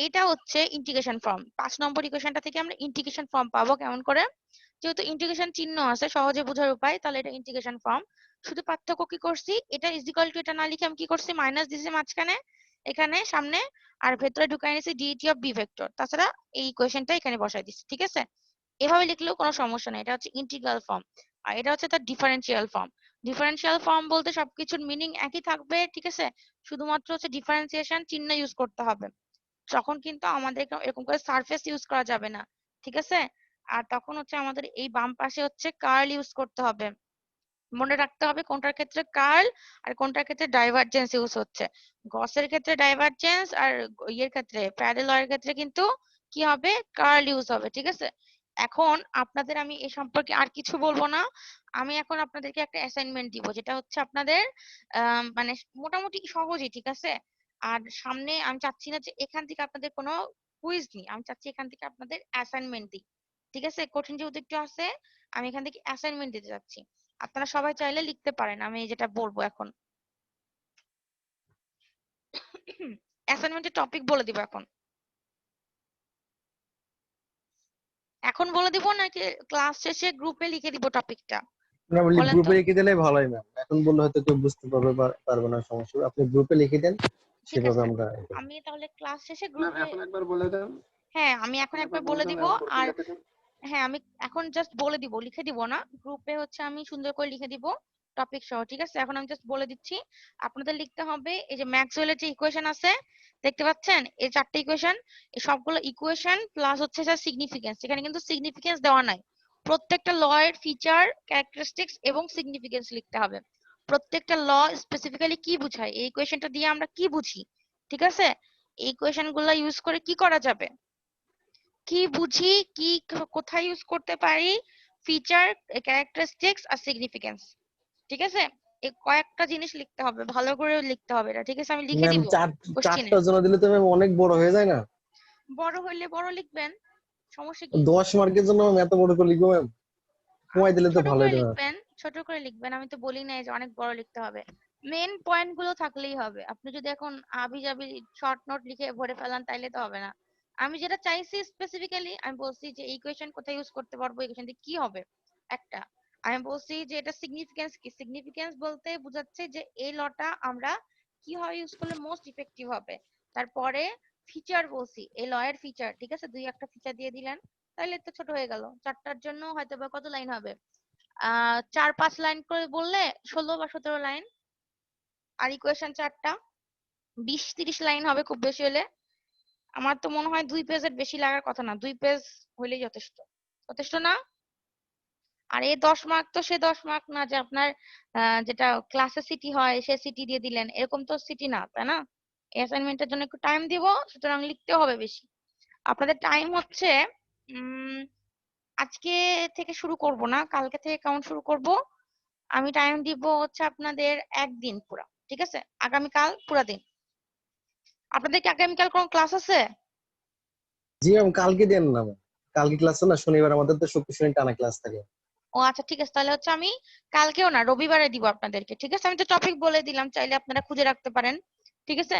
A: এটা হচ্ছে ইন্টিগ্রেশন ফর্ম, 5 নম্বর ইকুয়েশনটা থেকে আমরা ইন্টিগ্রেশন ফর্ম পাবো কেমন করে, যেহেতু ইন্টিগ্রেশন চিহ্ন আছে সহজে বোঝার উপায়, তাহলে এটা ইন্টিগ্রেশন ফর্ম। শুধু পার্থক্য কি করছি, এটা ইজ ইকুয়াল টু এটা না লিখে আমি কি করছি, মাইনাস দিছি মাঝখানে এখানে সামনে, আর ভেতরে ঢুকাই নিছি ডিটি অফ বি ভেক্টর, তাছাড়া এই ইকুয়েশনটা এখানে বসাই দিছি, ঠিক আছে। এভাবে লিখলেও কোনো সমস্যা নেই, এটা হচ্ছে ইন্টিগ্রাল ফর্ম। আর এটা হচ্ছে তার ডিফারেন্সিয়াল ফর্ম। ডিফারেন্সিয়াল ফর্ম বলতে সবকিছুর মিনিং একই থাকবে, ঠিক আছে, শুধুমাত্র হচ্ছে ডিফারেন্সিয়েশন চিহ্ন ইউজ করতে হবে, তখন কিন্তু আমাদের এরকম করে সারফেস ইউজ করা যাবে না, ঠিক আছে। আর তখন হচ্ছে আমাদের এই বাম পাশে হচ্ছে কার্ল ইউজ করতে হবে, মনে রাখতে হবে কোনটার ক্ষেত্রে কার্ল আর কোনটার ক্ষেত্রে ডাইভারজেন্স ইউজ হচ্ছে। গসের ক্ষেত্রে ডাইভারজেন্স আর ইয়ের ক্ষেত্রে প্যারালাল এর ক্ষেত্রে কিন্তু কি হবে, কার্ল ইউজ হবে, ঠিক আছে। এখন আপনাদের আমি এই সম্পর্কে আর কিছু বলবো না, আমি এখন আপনাদেরকে একটা অ্যাসাইনমেন্ট দিব, যেটা হচ্ছে আপনাদের মানে মোটামুটি সহজই, ঠিক আছে। আর সামনে আমি চাচ্ছি না যে এখান থেকে আপনাদের কোনো কুইজ নিই, আমি চাচ্ছি এখান থেকে আপনাদের অ্যাসাইনমেন্ট দিই, ঠিক আছে। কঠিন যেহেতু একটু আছে, আমি এখান থেকে অ্যাসাইনমেন্ট দিতে যাচ্ছি, আপনারা সবাই চাইলে লিখতে পারেন আমি যেটা বলবো এখন। অ্যাসাইনমেন্টের টপিক বলে দিব এখন, এখন বলে দিব নাকি ক্লাস শেষে গ্রুপে লিখে দিব টপিকটা,
D: না বললি
A: বলেন তো।
D: গ্রুপে লিখে দিলে ভালোই ম্যাম, এখন বললে হয়তো কেউ বুঝতে পারবে পারবে না, সমস্যা হবে। আপনি গ্রুপে লিখে দেন,
A: ঠিক
D: সেভাবে
A: আছে,
D: আমরা
A: আমি তাহলে ক্লাস শেষে
E: ম্যাম
A: গ্রুপে,
E: এখন একবার বলে দেন,
A: হ্যাঁ আমি এখন
E: একবার
A: একবার
E: বলে
A: বলে
E: দেন
A: দিব।
E: গ্রুপে
A: আর
E: লিখে দেন।
A: হ্যাঁ আমি এখন জাস্ট বলে দিব, লিখে দিব না, গ্রুপে হচ্ছে আমি সুন্দর করে লিখে দিব টপিক সহ, ঠিক আছে? এখন আমি জাস্ট বলে দিচ্ছি, আপনাদের লিখতে হবে এই যে ম্যাক্সওয়েলের যে ইকুয়েশন আছে, দেখতে পাচ্ছেন এই 4টা ইকুয়েশন, এই সবগুলো ইকুয়েশন প্লাস হচ্ছে যা সিগনিফিকেন্স, এখানে কিন্তু সিগনিফিকেন্স দেওয়া নাই। প্রত্যেকটা ল এর ফিচার, ক্যারেক্টারিস্টিক্স এবং সিগনিফিকেন্স লিখতে হবে। প্রত্যেকটা ল স্পেসিফিক্যালি কি বোঝায়, এই ইকুয়েশনটা দিয়ে আমরা কি বুঝি, ঠিক আছে? এই ইকুয়েশন গুলো ইউজ করে কি করা যাবে, কি বুঝি, কি কোথায় ইউজ করতে পারি, ফিচার, ক্যারেক্টারিস্টিক্স আর সিগনিফিকেন্স, ঠিক আছে? এই কয়েকটা জিনিস লিখতে হবে, ভালো করে লিখতে হবে এটা, ঠিক আছে? আমি লিখে
D: ম্যাম
A: দিব কোশ্চেনে।
D: চারটার জন্য দিলে তো ম্যাম অনেক বড় হয়ে যায় না?
A: বড় হইলে বড় লিখবেন, সমস্যা কি?
D: 10 মার্কের জন্য ম্যাম এত বড় করে লিখবো ম্যাম? কমাই দিলে তো
A: ছোট
D: ভালো
A: করে
D: হতো ম্যাম।
A: লিখবেন, ছোট করে লিখবেন, আমি তো বলি নাই যে অনেক বড় লিখতে হবে। মেন পয়েন্ট গুলো থাকলেই হবে। আপনি যদি এখন আবি যাবি শর্ট নোট লিখে ভরে ফেলান তাইলে তো হবে না। আমি যেটা চাইছি স্পেসিফিক্যালি, আমি বলছি যে ইকুয়েশন কোথায় ইউজ করতে পারবো, ইকুয়েশন দিয়ে কি হবে একটা। আমি বলছি যে এটা সিগনিফিকেন্স কি, সিগনিফিকেন্স বলতে বোঝাচ্ছে যে এই লটা আমরা কিভাবে ইউজ করলে মোস্ট ইফেক্টিভ হবে। তারপরে ফিচার বলছি, এই ল এর ফিচার, ঠিক আছে? দুই একটা ফিচার দিয়ে দিলেন, তাহলে তো ছোট হয়ে গেল। চারটার জন্য হয়তো বা কত লাইন হবে, 4-5 লাইন করে বললে 16 বা 17 লাইন। আর ইকুয়েশন 4টা 20-30 লাইন হবে খুব বেশি হলে। আমার তো মনে হয় 2 পেজের বেশি লাগার কথা না, 2 পেজ হইলেই যথেষ্ট, যথেষ্ট না? আর এই 10 মার্ক তো সে 10 মার্ক না যে আপনার যেটা ক্লাসে সিটি হয় সে সিটি দিয়ে দিলেন, এরকম তো সিটি না, তাই না? অ্যাসাইনমেন্টের জন্য একটু টাইম দিব, সুতরাং লিখতে হবে বেশি। আপনাদের টাইম হচ্ছে আজকে থেকে শুরু করব না, কালকে থেকে কাউন্ট শুরু করব। আমি টাইম দিব হচ্ছে আপনাদের একদিন পুরা, ঠিক আছে? আগামীকাল পুরা দিন। আপনাদের কি আগামীকাল কোনো ক্লাস আছে?
D: জি ম্যাম, কালকে দেন না ম্যাম। কালকে ক্লাস না, শনিবার আমাদের তো শুক্র শনি টানা ক্লাস থাকে।
A: ও আচ্ছা, ঠিক আছে, তাহলে হচ্ছে আমি কালকেও না, রবিবারে দিব আপনাদেরকে, ঠিক আছে? আমি তো টপিক বলে দিলাম, চাইলে আপনারা খুঁজে রাখতে পারেন, ঠিক আছে?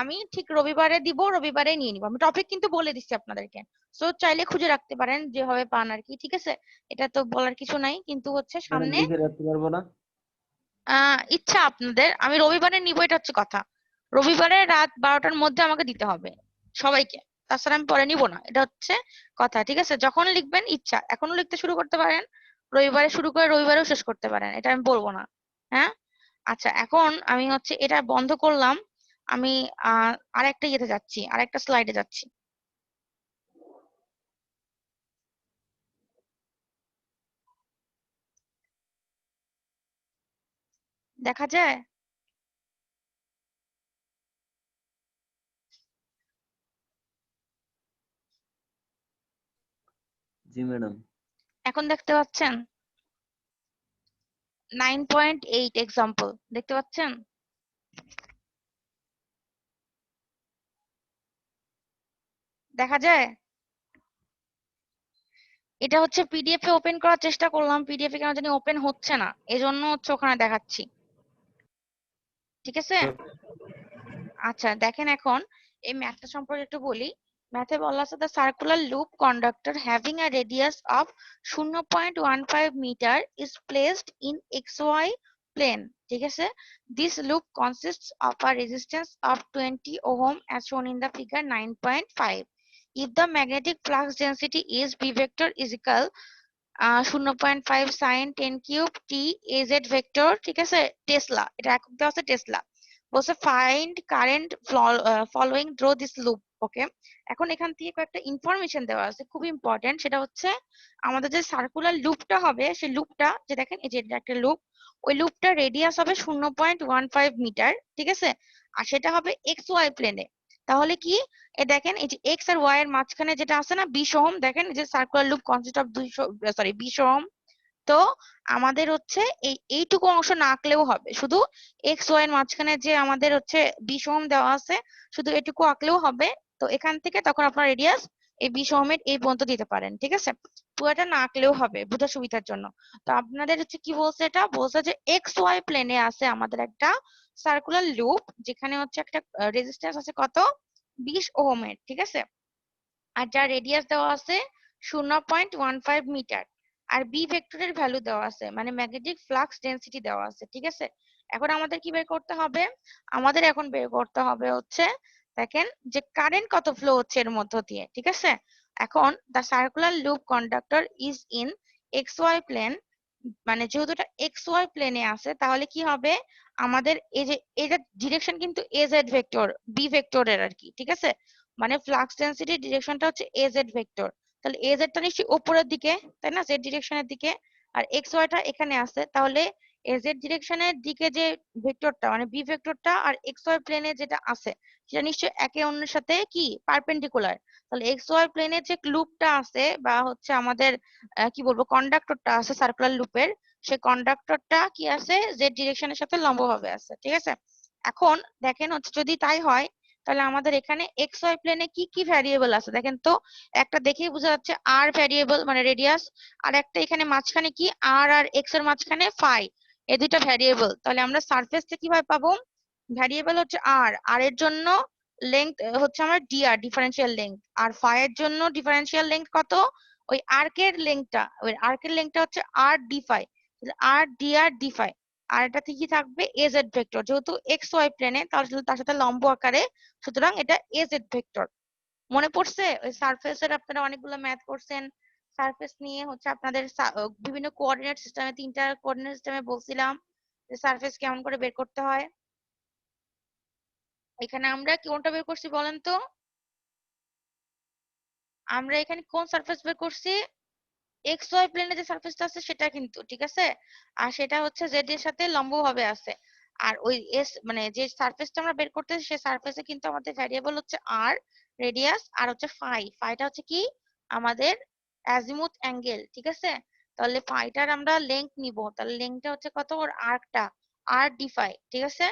A: আমি ঠিক রবিবারে দিব, রবিবারে নিয়ে নিব। আমি টপিক কিন্তু বলে দিচ্ছি আপনাদেরকে, সো চাইলে খুঁজে রাখতে পারেন যেভাবে পান আর কি, ঠিক আছে? এটা তো বলার কিছু নাই, কিন্তু হচ্ছে
C: ম্যাডাম
A: সামনে
C: লিখে রাখতে পারবো না?
A: ইচ্ছা আপনাদের, আমি রবিবারে নিব, এটা হচ্ছে কথা। রবিবারে রাত 12টার মধ্যে আমাকে দিতে হবে সবাইকে, তাছাড়া আমি পরে নিব না, এটা হচ্ছে কথা, ঠিক আছে? যখন লিখবেন ইচ্ছা, এখনো লিখতে শুরু করতে পারেন, রবিবারে শুরু করে রবিবারেও শেষ করতে পারেন, এটা আমি বলবো না। হ্যাঁ, আচ্ছা, এখন আমি হচ্ছে এটা বন্ধ করলাম। আমি আরেকটা ইয়েতে যাচ্ছি, আরেকটা স্লাইডে যাচ্ছি। দেখা যায়?
C: জি ম্যাডাম।
A: এখন দেখতে পাচ্ছেন? 9.8 এক্সাম্পল দেখতে পাচ্ছেন? দেখা যায়? এটা হচ্ছে পিডিএফ এ ওপেন করার চেষ্টা করলাম, পিডিএফ এ কেন জানি ওপেন হচ্ছে না, এজন্য হচ্ছে ওখানে দেখাচ্ছি, ঠিক আছে? আচ্ছা দেখেন, এখন এই ম্যাথটা সম্পর্কে একটু বলি। ম্যাথে বলা আছে the circular loop conductor having a radius of 0.15 metre is placed in XY plane, ঠিক আছে? This loop consists of a resistance of 20 ohm as shown in the figure 9.5. If the magnetic flux density is B vector is equal 0.5 sin 10 cube t az vector, ঠিক আছে? টেসলা, এটা একক দেওয়া আছে টেসলা। বলছে find current following through this loop, okay? এখন এখান থেকে কয়েকটা ইনফরমেশন দেওয়া আছে খুব ইম্পর্টেন্ট, সেটা হচ্ছে আমাদের যে সার্কুলার লুপটা হবে, সেই লুপটা যে দেখেন, এই যে এটা একটা লুপ, ওই লুপটা রেডিয়াস হবে 0.15 মিটার, ঠিক আছে? আর সেটা হবে XY প্লেনে। তাহলে কি, এ দেখেন এই যে এক্স আর ওয়াই এর মাঝখানে যেটা আছে না 20 ওহম, দেখেন এই যে circular loop consist of 20 ohm. তো আমাদের হচ্ছে এইটুকু অংশ না আঁকলেও হবে, শুধু এক্স ওয়াই এর মাঝখানে যে আমাদের হচ্ছে 20 ওহম দেওয়া আছে, শুধু এটুকু আঁকলেও হবে। তো এখান থেকে তখন আপনার রেডিয়াস এই 20 ওহমের এই পর্যন্ত দিতে পারেন, ঠিক আছে? পুরোটা না আঁকলেও হবে বোঝার সুবিধার জন্য। তো আপনাদের হচ্ছে কি বলছে, এটা বলছে যে এক্স ওয়াই প্লেনে আছে আমাদের একটা সার্কুলার লুপ, যেখানে হচ্ছে একটা রেজিস্ট্যান্স আছে কত, 20 ওহমের, ঠিক আছে? আর যার রেডিয়াস দেওয়া আছে 0.15 মিটার, আর বি ভেক্টরের ভ্যালু দেওয়া আছে, মানে ম্যাগনেটিক ফ্লাক্স ডেনসিটি দেওয়া আছে, ঠিক আছে? এখন আমাদের কি বের করতে হবে, আমাদের এখন বের করতে হবে হচ্ছে, দেখেন যে কারেন্ট কত ফ্লো হচ্ছে এর মধ্য দিয়ে, ঠিক আছে? এখন the circular loop conductor is in XY plane মানে যেহেতু এটা এক্স ওয়াই প্লেনে আছে তাহলে কি হবে আমাদের এই যে এটা ডিরেকশন কিন্তু এজেড ভেক্টর বি ভেক্টরের আর কি, ঠিক আছে? মানে ফ্লাক্স ডেনসিটি ডিরেকশনটা হচ্ছে এজেড ভেক্টর, তাহলে এজেডটা নিশ্চয়ই উপরের দিকে, তাই না, জেড ডিরেকশনের দিকে। আর এক্স ওয়াইটা এখানে আছে, তাহলে এজেড ডিরেকশনের দিকে যে ভেক্টরটা মানে বি ভেক্টরটা আর এক্স ওয়াই প্লেনে যেটা আছে সেটা নিশ্চয়ই একে অন্যের সাথে কি পারপেন্ডিকুলার। তাহলে এক্স ওয়াই প্লেনে যে লুপটা আছে বা হচ্ছে আমাদের কি বলবো কন্ডাক্টরটা আছে সার্কুলার লুপের, সেই কন্ডাক্টরটা কি আছে জেড ডিরেকশনের সাথে লম্বভাবে আছে, ঠিক আছে? এখন দেখেন হচ্ছে যদি তাই হয় তাহলে আমাদের এখানে এক্স ওয়াই প্লেনে কি কি ভ্যারিয়েবল আছে দেখেন তো। একটা দেখেই বোঝা যাচ্ছে আর ভ্যারিয়েবল মানে রেডিয়াস, আর একটা এখানে মাঝখানে কি আর এক্স এর মাঝখানে ফাই, এই দুইটা ভ্যারিয়েবল। তাহলে আমরা সারফেসটা কিভাবে পাবো? ভ্যারিয়েবল হচ্ছে আর এর জন্য লেংথ হচ্ছে আমার ডিআর ডিফারেন্সিয়াল লেংথ, আর ফাই এর জন্য ডিফারেন্সিয়াল লেংথ কত? ওই আর্কের লেংথটা হচ্ছে আর ডি ফাই, আর ডি আর ডি ফাই। আর এটাতে কি থাকবে এজেড ভেক্টর, যেহেতু এক্স ওয়াই প্লেনে তাহলে তার সাথে লম্ব আকারে, সুতরাং এটা এজেড ভেক্টর। মনে পড়ছে ওই সারফেসের আপনারা অনেকগুলো ম্যাথ করছেন, সারফেস নিয়ে হচ্ছে আপনাদের বিভিন্ন কোঅর্ডিনেট সিস্টেমে, তিনটা কোঅর্ডিনেট সিস্টেমে বলছিলাম যে সারফেস কেমন করে বের করতে হয়। এখানে আমরা কোনটা বের করছি বলেন তো? আমরা এখানে কোন সারফেস বের করছি? এক্স ওয়াই প্লেনে যে সারফেসটা আছে সেটা কিন্তু, ঠিক আছে? আর সেটা হচ্ছে জেড এর সাথে লম্বভাবে আছে। আর ওই এস মানে যে সারফেসটা আমরা বের করতেছি সেই সারফেসে কিন্তু আমাদের ভ্যারিয়েবল হচ্ছে আর রেডিয়াস আর হচ্ছে ফাইটা হচ্ছে কি আমাদের অ্যাজিমুথ অ্যাঙ্গেল, ঠিক আছে? তাহলে ফাইটার আমরা লেংথ নিব, তাহলে লেংথটা হচ্ছে কত ওর আর্কটা আর ডি ফাই, ঠিক আছে?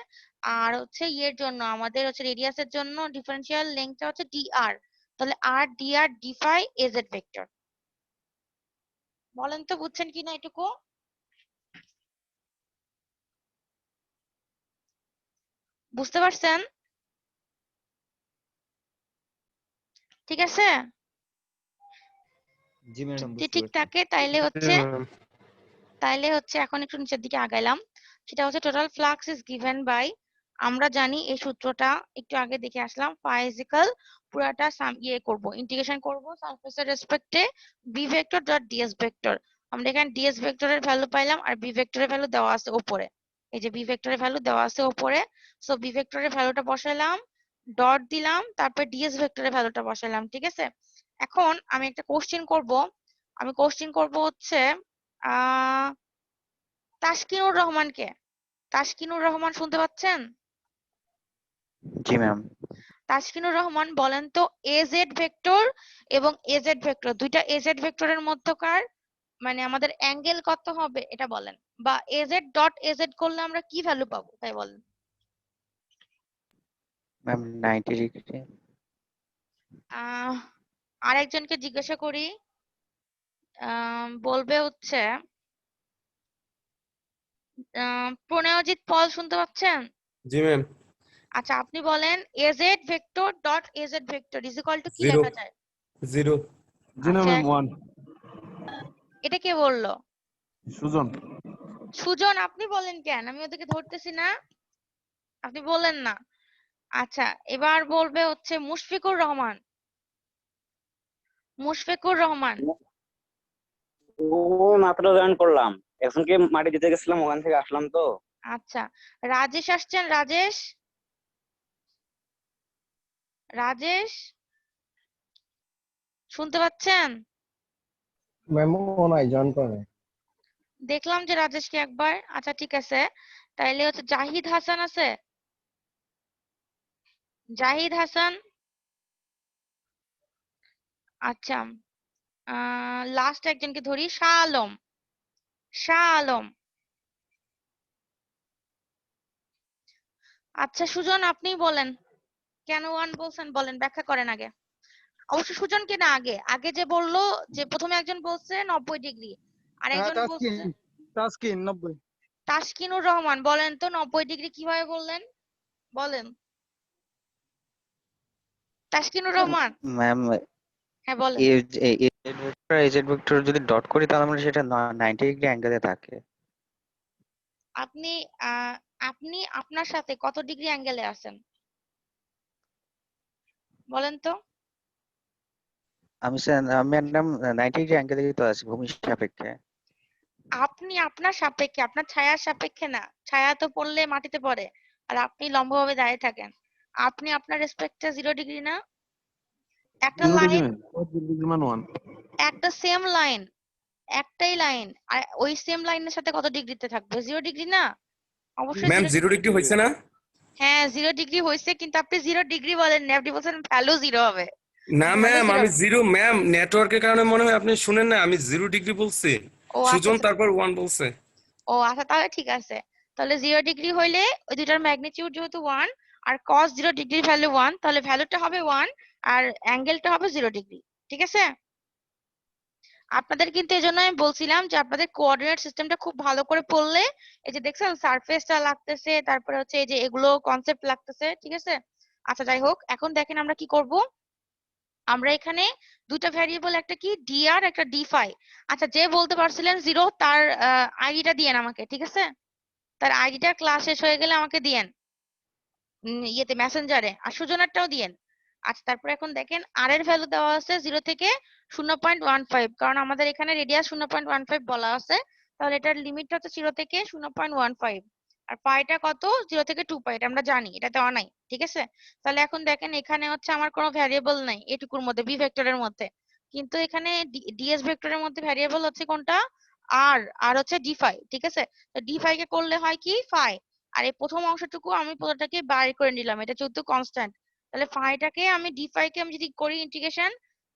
A: আর হচ্ছে ইয়ের জন্য আমাদের হচ্ছে রেডিয়াসের জন্য ডিফারেন্সিয়াল লেংথটা হচ্ছে ডি আর, তাহলে আর ডি ফাই এজেড ভেক্টর। বলেন তো বুঝছেন কিনা এটুকু? বুঝতে পারছেন? ঠিক আছে?
C: জি ম্যাডাম,
A: যদি
C: বুঝতে
A: ঠিক
C: পারছি।
A: থাকে তাইলে হচ্ছে এখন একটু নিচের দিকে আগাইলাম। সেটা হচ্ছে total flux is given by, আমরা জানি এই সূত্রটা একটু আগে দেখে আসলাম, ফাইজিক্যাল পুরাটা করব ইন্টিগ্রেশন করব সারফেসের রেসপেক্টে B vector dot DS vector. আমরা এখানে ডিএস ভেক্টরের ভ্যালু পাইলাম আর বি ভেক্টরের ভ্যালু দেওয়া আছে উপরে, এই যে বি ভেক্টরের ভ্যালু দেওয়া আছে উপরে। সো বি ভেক্টরের ভ্যালুটা বসাইলাম, ডট দিলাম, তারপর ডিএস ভেক্টরের ভ্যালুটা বসাইলাম, ঠিক আছে? এখন আমি একটা কোশ্চেন করব, আমি কোশ্চেন করব হচ্ছে আহ তাসকিনুর রহমানকে। তাসকিনুর রহমান শুনতে পাচ্ছেন?
F: জি ম্যাম।
A: তাসকিনুর রহমান বলেন তো এজেড ভেক্টর এবং এজেড ভেক্টর দুইটা এজেড ভেক্টরের মধ্যকার মানে আমাদের অ্যাঙ্গেল কত হবে এটা বলেন, বা এজেড ডট এজেড করলে আমরা কি ভ্যালু পাবো তাই বলেন।
F: Ma'am 90 degree.
A: আরেকজনকে জিজ্ঞাসা করি, বলবে হচ্ছে প্রণয়জিৎ পল শুনতে পাচ্ছেন?
G: জি ম্যাম।
A: আচ্ছা আপনি বলেন AZ vector dot AZ vector is equal to কি
G: 0
A: লেখা যায়?
G: 0
E: জি না
A: আচ্ছা
E: ম্যাম 1
A: এটা কে বললো?
E: সুজন।
A: সুজন আপনি বলেন কেন? আমি ওদেরকে ধরতেছি না, আপনি বলেন না। আচ্ছা এবার বলবে হচ্ছে মুশফিকুর রহমান। মুশফিকুর রহমান।
H: ও মাত্র জয়েন করলাম, এখন কি মাটি দিতে গেছিলাম, ওখান থেকে আসলাম তো।
A: আচ্ছা রাজেশ আসছেন, রাজেশ। রাজেশ শুনতে পাচ্ছেন?
D: মেমো নাই, জয়েন করে।
A: দেখলাম যে রাজেশকে একবার। আচ্ছা ঠিক আছে, তাইলে হচ্ছে জাহিদ হাসান আছে? জাহিদ হাসান। আচ্ছা লাস্ট একজনকে ধরি, শাহ আলম। শাহ আলম। আচ্ছা সুজন আপনি বলেন কেন ওয়ান বলছেন, বলেন ব্যাখ্যা করেন আগে। অবশ্য সুজনকে না, আগে আগে যে বললো যে প্রথমে একজন বলছে 90 ডিগ্রি আর
E: হ্যাঁ
A: একজন বলছে
E: তাসকিন 90।
A: তাসকিনুর রহমান। বলেন তো 90 ডিগ্রি কিভাবে বললেন, বলেন তাসকিনুর রহমান।
F: ম্যাম
A: হ্যাঁ বলেন।
F: এজেড ভেক্টর এজেড ভেক্টর যদি ডট করি তাহলে আমরা সেটা 90 ডিগ্রি অ্যাঙ্গেলে থাকে।
A: আপনি আপনি আপনার সাথে কত ডিগ্রি অ্যাঙ্গেলে আছেন বলেন তো?
F: আমি ম্যাডাম 90 ডিগ্রি অ্যাঙ্গেলেই তো আছি ভূমির সাপেক্ষে।
A: আপনি আপনার সাপেক্ষে, আপনার ছায়ার সাপেক্ষে না। ছায়া তো পড়লে মাটিতে পড়ে, আর আপনি লম্বভাবে দাঁড়িয়ে থাকেন। আপনি আপনার রেসপেক্টে 0 ডিগ্রি না? একটা
E: 0 ডিগ্রি
A: লাইন,
E: মান 4 ডিগ্রি মান 1
A: একটা সেম লাইন, একটাই লাইন, আর ওই সেম লাইনের সাথে কত ডিগ্রিতে থাকবে? 0 ডিগ্রি না? অবশ্যই
G: ম্যাম
A: 0
G: 0
A: ডিগ্রি।
G: ডিগ্রি হয়েছে না?
A: হ্যাঁ 0 ডিগ্রি হয়েছে, কিন্তু আপনি 0 ডিগ্রি বলেন না, আপনি বলছেন ভ্যালু 0 হবে।
G: না
A: ভ্যালু
G: ম্যাম
A: 0
G: আমি
A: হবে।
G: 0 ম্যাম নেটওয়ার্কের কারণে মনে হয় আপনি শুনেন না, আমি 0 ডিগ্রি বলছি।
A: ও আচ্ছা
G: সুজন
A: আচ্ছা।
G: তারপর 1 বলছে।
A: ও আচ্ছা, তাহলে ঠিক আছে। তাহলে 0 ডিগ্রি হইলে ওই দুটার ম্যাগনিটিউড যেহেতু 1, আর cos 0 ডিগ্রির ভ্যালু 1, তাহলে ভ্যালুটা হবে 1 আর অ্যাঙ্গেলটা হবে 0 ডিগ্রি। ঠিক আছে? আপনাদের কিন্তু এই জন্য আমি বলছিলাম যে আপনাদের কোঅর্ডিনেট সিস্টেমটা খুব ভালো করে পড়লে, এই যে দেখছেন সারফেসটা লাগতেছে, তারপরে হচ্ছে এই যে এগুলো কনসেপ্ট লাগতেছে। ঠিক আছে? আচ্ছা যাই হোক, এখন দেখেন আমরা কি করব। আমরা এখানে দুইটা ভ্যারিয়েবল, একটা কি ডি আর, একটা ডি ফাই। আচ্ছা, যে বলতে পারছিলেন 0, তার আইডিটা দিয়েন আমাকে। ঠিক আছে? তার আইডিটা ক্লাস শেষ হয়ে গেলে আমাকে দিয়েন, ইয়েতে মেসেঞ্জারে, আর সুজনারটাও দিয়েন। আচ্ছা, তারপর এখন দেখেন আর এর ভ্যালু দেওয়া আছে 0 থেকে 0.15, কারণ আমাদের এখানে রেডিয়াস 0.15 বলা আছে। তাহলে এটার লিমিটটা হচ্ছে 0 থেকে 0.15। আর পাইটা কত? 0 থেকে 2 পাই, এটা আমরা জানি, এটা দেওয়া নাই। ঠিক আছে? তাহলে এখন দেখেন এখানে হচ্ছে আমার কোনো ভ্যারিয়েবল নাই এটুকুর মধ্যে, বি ভেক্টরের মধ্যে। কিন্তু এখানে ডিএস ভেক্টরের মধ্যে ভ্যারিয়েবল হচ্ছে কোনটা? আর, আর হচ্ছে ডি ফাই। ঠিক আছে? তো ডি ফাই কে করলে হয় কি ফাই। আর এই প্রথম অংশটুকু আমি পুরোটাকে বাইর করে নিলাম, এটা যেহেতু কনস্ট্যান্ট। তাহলে ফাইটাকে আমি ডি ফাই কে আমি যদি করি ইন্টিগ্রেশন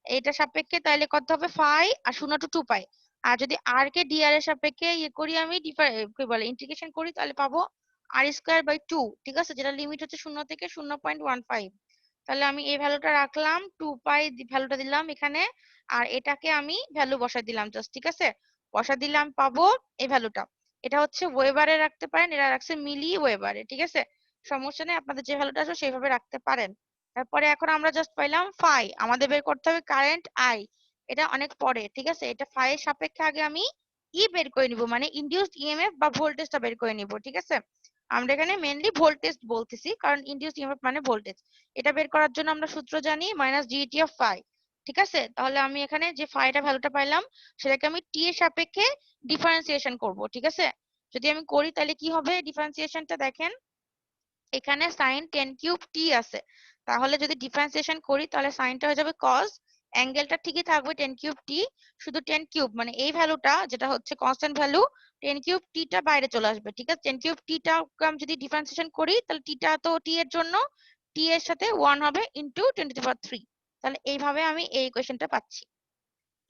A: এটা সাপেক্ষে, তাহলে কত হবে? ফাই আর 0 টু 2 পাই। আর যদি আর কে ডি আর এর সাপেক্ষে ইয়ে করি, আমি কি বলে ইন্টিগ্রেশন করি, তাহলে পাবো আর স্কোয়ার বাই 2। ঠিক আছে? যেটা লিমিট হচ্ছে 0 থেকে 0.15। তাহলে আমি এই ভ্যালুটা রাখলাম, 2 পাই ভ্যালুটা দিলাম এখানে, আর এটাকে আমি ভ্যালু বসাই দিলাম জাস্ট। ঠিক আছে? বসা দিলাম, পাবো এই ভ্যালুটা। এটা হচ্ছে ওয়েবারে রাখতে পারেন, এরা রাখছে মিলি ওয়েবারে। ঠিক আছে? সমস্যা নেই, আপনাদের যে ভ্যালুটা আসবে সেইভাবে রাখতে পারেন। তারপরে এখন আমরা জাস্ট পাইলাম ফাই, আমাদের বের করতে হবে কারেন্ট আই। এটা অনেক পরে। ঠিক আছে? এটা ফাই এর সাপেক্ষে আগে আমি ই বের করে নিব, মানে ইনডিউসড ইএমএফ বা ভোল্টেজটা বের করে নিব। ঠিক আছে? আমরা এখানে মেইনলি ভোল্টেজ বলতেছি, কারণ ইনডিউসড ইএমএফ মানে ভোল্টেজ। এটা বের করার জন্য আমরা সূত্র জানি মাইনাস ডিটি অফ ফাই। ঠিক আছে? তাহলে আমি এখানে যে ফাইটা ভ্যালুটা পাইলাম, সেটাকে আমি টি এর সাপেক্ষে ডিফারেন্সিয়েশন করব। ঠিক আছে? যদি আমি করি তাহলে কি হবে ডিফারেন্সিয়েশনটা দেখেন, এখানে sin 10 কিউব টি আছে। তাহলে যদি ডিফারেন্সিয়েশন করি তাহলে সাইনটা হয়ে যাবে cos, অ্যাঙ্গেলটা ঠিকই থাকবে 10 কিউব টি, শুধু 10 কিউব মানে এই ভ্যালুটা যেটা হচ্ছে কনস্ট্যান্ট ভ্যালু, 10 কিউব টিটা বাইরে চলে আসবে। ঠিক আছে? 10 কিউব টিটা আমি যদি ডিফারেন্সিয়েশন করি, তাহলে টিটা তো টি এর জন্য, টি এর সাথে 1 হবে ইনটু 10 টু দি পাওয়ার 3। তাহলে এইভাবে আমি এই ইকুয়েশনটা পাচ্ছি।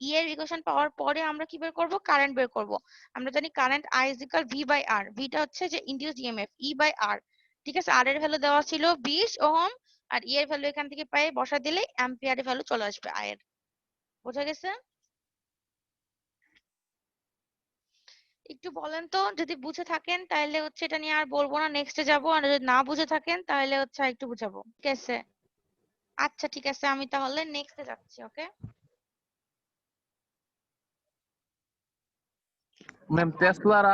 A: ই এর ইকুয়েশন পাওয়ার পরে আমরা কি বের করব? কারেন্ট বের করব। আমরা জানি current I is equal V by R. ভিটা হচ্ছে যে induced EMF, E by R. ঠিক আছে? আর এর ভ্যালু দেওয়া ছিল 20 ওহম, আর ই এর ভ্যালু এখান থেকে পাই বসা দিলে অ্যাম্পিয়ারের ভ্যালু চলে আসবে আই এর। বোঝা গেছে? একটু বলেন তো, যদি বুঝে থাকেন তাহলে হচ্ছে এটা নিয়ে আর বলবো না, নেক্সটে যাবো। আর যদি না বুঝে থাকেন তাহলে হচ্ছে একটু বুঝাবো। ঠিক আছে? আচ্ছা ঠিক আছে, আমি তাহলে নেক্সটে যাচ্ছি। ওকে?
E: ম্যাম টেসলার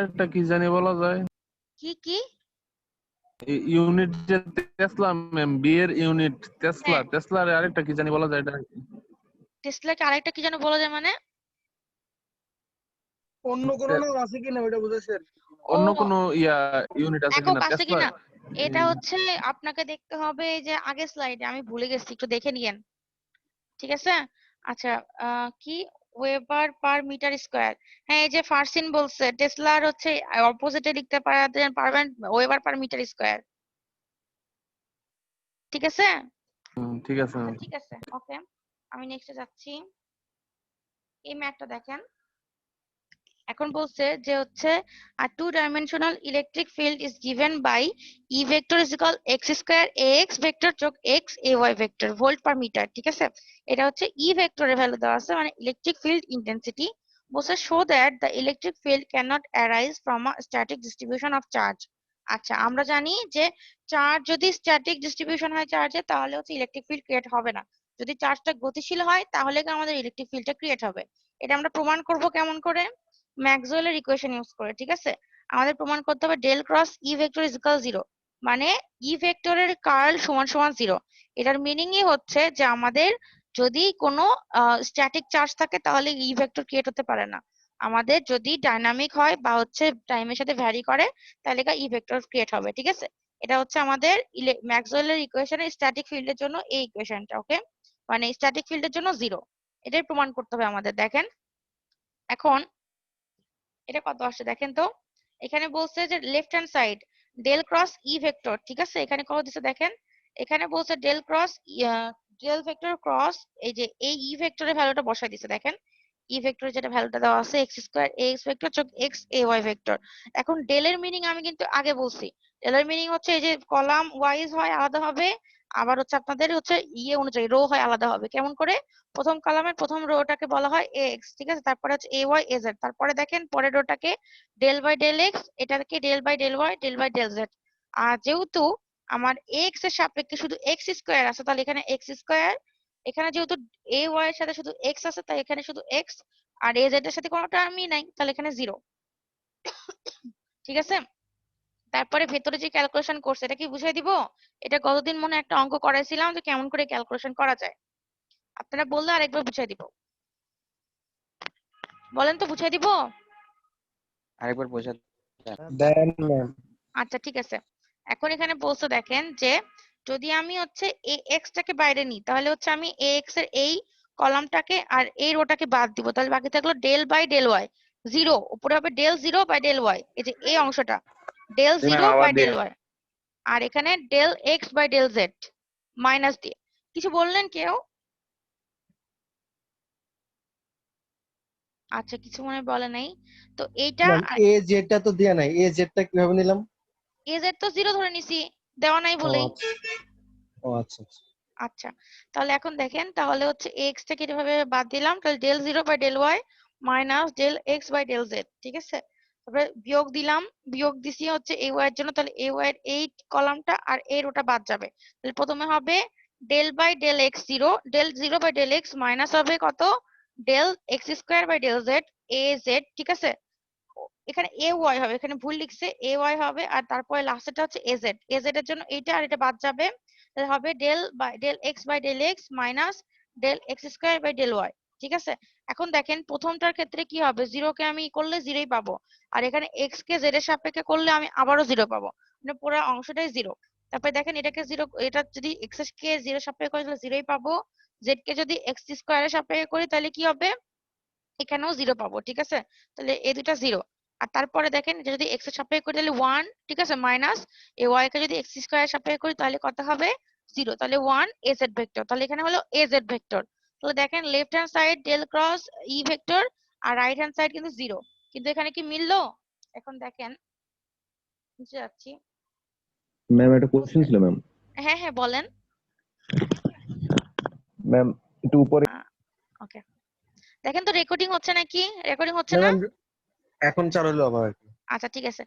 E: একটা কি জানি বলা যায়?
A: কি কি?
E: ইউনিট যে টেসলা ম্যাম, বি এর ইউনিট
A: হ্যাঁ,
E: টেসলার আরেকটা কি জানি বলা যায় এটা?
A: টেসলাকে আরেকটা কি যেন বলা যায় মানে?
E: অন্য কোনো নাম আছে কিনা ওটা বুঝাইছেন?
A: ও,
E: অন্য কোনো ইউনিট আছে
A: একক
E: কিনা
A: আছে
E: টেসলা?
A: কিনা এটা হচ্ছে আপনাকে দেখতে হবে, এই যে আগের স্লাইডে আমি ভুলে গেছি, একটু দেখে নিয়েন। ঠিক আছে? আচ্ছা, কি ওয়েবার পার মিটার স্কয়ার। হ্যাঁ, এই যে ফারসিন বলছে টেসলার হচ্ছে অপোজিটে লিখতে পারবেন ওয়েবার পার মিটার স্কয়ার। ঠিক আছে?
E: ঠিক আছে
A: আচ্ছা
E: ম্যাম।
A: ঠিক আছে, ওকে। আমি নেক্সটে যাচ্ছি। এই ম্যাথটা দেখেন। এখন বলছে যে হচ্ছে a two-dimensional electric field is given by E vector is equal x square ax vector যোগ x ay vector volt per metre. ঠিক আছে? এটা হচ্ছে E ভেক্টরের ভ্যালু দেওয়া আছে, মানে ইলেকট্রিক ফিল্ড ইন্টেন্সিটি। বলছে show that the electric field cannot arise from a static distribution of charge. আচ্ছা, আমরা জানি যে চার্জ যদি স্ট্যাটিক ডিস্ট্রিবিউশন হয় চার্জে, তাহলে হচ্ছে ইলেকট্রিক ফিল্ড ক্রিয়েট হবে না। যদি চার্জটা গতিশীল হয় তাহলে কি আমাদের ইলেকট্রিক ফিল্ডটা ক্রিয়েট হবে। এটা আমরা প্রমাণ করব কেমন করে? ম্যাক্সওয়েলের ইকুয়েশন ইউজ করে। ঠিক আছে? আমাদের প্রমাণ করতে হবে del cross E vector is equal 0, মানে ই ভেক্টরের কার্ল সমান সমান 0। এটার মিনিংই হচ্ছে যে আমাদের যদি কোনো স্ট্যাটিক চার্জ থাকে তাহলে ই ভেক্টর ক্রিয়েট হতে পারে না। আমাদের যদি ডাইনামিক হয় বা হচ্ছে টাইমের সাথে ভ্যারি করে তাহলে ই ভেক্টর ক্রিয়েট হবে, ঠিক আছে? এটা হচ্ছে আমাদের ম্যাক্সওয়েলের ইকুয়েশনের স্ট্যাটিক ফিল্ডের জন্য এই ইকুয়েশনটা, ওকে? মানে স্ট্যাটিক ফিল্ডের জন্য 0, এটাই প্রমাণ করতে হবে আমাদের। দেখেন এখন এটা কত আসছে দেখেন তো। এখানে বলছে যে left hand side del cross E vector, ঠিক আছে? এখানে কত দিছে দেখেন, এখানে বলছে del cross del vector cross এই যে এই ই ভেক্টরের ভ্যালুটা বসাই দিছে। দেখেন ই ভেক্টরের যেটা ভ্যালুটা দেওয়া আছে এক্স স্কয়ার এক্স ভেক্টর যোগ এক্স এ ওয়াই ভেক্টর। এখন ডেলের মিনিং আমি কিন্তু আগে বলছি, ডেলের মিনিং হচ্ছে এই যে কলাম ওয়াইজ হয় আলাদা হবে, আবার হচ্ছে আপনাদের হচ্ছে ইয়ে অনুযায়ী রো হয় আলাদা হবে। কেমন করে? প্রথম কলামের প্রথম রোটাকে বলা হয় এক্স, ঠিক আছে? তারপরে হচ্ছে এ ওয়াই এ জেড, তারপরে দেখেন পরের রোটাকে ডেল বাই ডেল এক্স, এটাকে del by del Y del by del Z. আর যেহেতু আমার এক্স এর সাপেক্ষে শুধু এক্স স্কোয়ার আছে তাহলে এখানে এক্স স্কোয়ার, এখানে যেহেতু এ ওয়াই এর সাথে শুধু এক্স আছে তাই এখানে শুধু এক্স, আর এ জেড এর সাথে কোনো টার্মই নাই তাহলে এখানে 0, ঠিক আছে? তারপরে ভেতরে যে ক্যালকুলেশন করছে এটা কি বুঝাই দিব? এটা গতদিন মনে হয় একটা অঙ্ক করাইছিলাম যে কেমন করে ক্যালকুলেশন করা যায়, আপনারা বললে আরেকবার বুঝাই দিব। বলেন তো বুঝাই দিব?
F: আরেকবার বোঝা
D: দেন ম্যাম।
A: আচ্ছা ঠিক আছে। এখন এখানে বলছে দেখেন যে যদি আমি হচ্ছে এক্স টাকে বাইরে নিই তাহলে হচ্ছে আমি এক্স এর এই কলামটাকে আর এই রোটাকে বাদ দিব, তাহলে বাকি থাকলো ডেল বাই ডেল ওয়াই 0, উপরে হবে ডেল 0 বাই ডেল ওয়াই, এই যে এই অংশটা ডেল
H: জি ম্যাম
A: 0
H: আবার
A: বাই
H: দিয়ে
A: ডেল ওয়াই, আর এখানে del X by del Z minus দিয়ে। কিছু বললেন কেউ? আচ্ছা কিছু মনে হয় বলে নাই। তো এইটা
D: ম্যাম এ জেডটা তো দেয়া নাই, এ জেডটা কিভাবে নিলাম?
A: এ জেড তো 0 ধরে নিছি, দেওয়া নাই
D: ও
A: বলেই।
D: আচ্ছা, ও আচ্ছা আচ্ছা।
A: আচ্ছা তাহলে এখন দেখেন তাহলে হচ্ছে এক্স টাকে এভাবে বাদ দিলাম, তাহলে del 0 by del Y minus del X by del Z, ঠিক আছে? তারপরে বিয়োগ দিলাম, বিয়োগ দিছি হচ্ছে এ ওয়াই এর জন্য, তাহলে এ ওয়াই এর এই কলামটা আর এর ওটা বাদ যাবে, তাহলে প্রথমে হবে del by del X 0, del 0 by del X minus হবে কত del X square by del Z A Z, ঠিক আছে? এখানে এ ওয়াই হবে, এখানে ভুল লিখছে, এ ওয়াই হবে, আর তারপরে লাস্টেরটা হচ্ছে এজেড, এজেড এর জন্য এইটা আর এটা বাদ যাবে, তাহলে হবে del by del X by del X minus del X square by del Y, ঠিক আছে? এখন দেখেন প্রথমটার ক্ষেত্রে কি হবে, 0 কে আমি করলে 0ই পাবো, আর এখানে এক্স কে জেড এর সাপেক্ষে করলে আমি আবারও 0 পাবো, মানে পুরো অংশটাই 0। তারপরে দেখেন এটাকে 0, এটা যদি এক্স কে 0 এর সাপেক্ষে করি তাহলে 0ই পাবো, জেড কে যদি এক্স স্কোয়ার এর সাপেক্ষে করি তাহলে কি হবে, এখানেও 0 পাবো, ঠিক আছে? তাহলে এই দুটা 0। আর তারপরে দেখেন এটা যদি এক্স এর সাপেক্ষে করি তাহলে 1, ঠিক আছে? মাইনাস এ ওয়াই কে যদি এক্স স্কয়ার এর সাপেক্ষে করি তাহলে কত হবে 0, তাহলে 1 এ জেড ভেক্টর, তাহলে এখানে হলো এ জেড ভেক্টর। তাহলে দেখেন left hand side del cross E vector আর রাইট হ্যান্ড সাইড কিন্তু 0, কিন্তু এখানে কি মিললো? এখন দেখেন নিচে যাচ্ছি।
I: ম্যাম একটা কোশ্চেন ছিল ম্যাম।
A: হ্যাঁ হ্যাঁ বলেন।
I: ম্যাম একটু উপরে
A: ওকে দেখেন তো রেকর্ডিং হচ্ছে নাকি? রেকর্ডিং হচ্ছে না?
D: ম্যাম এখন চালু হলো আবার আর কি।
A: আচ্ছা ঠিক আছে।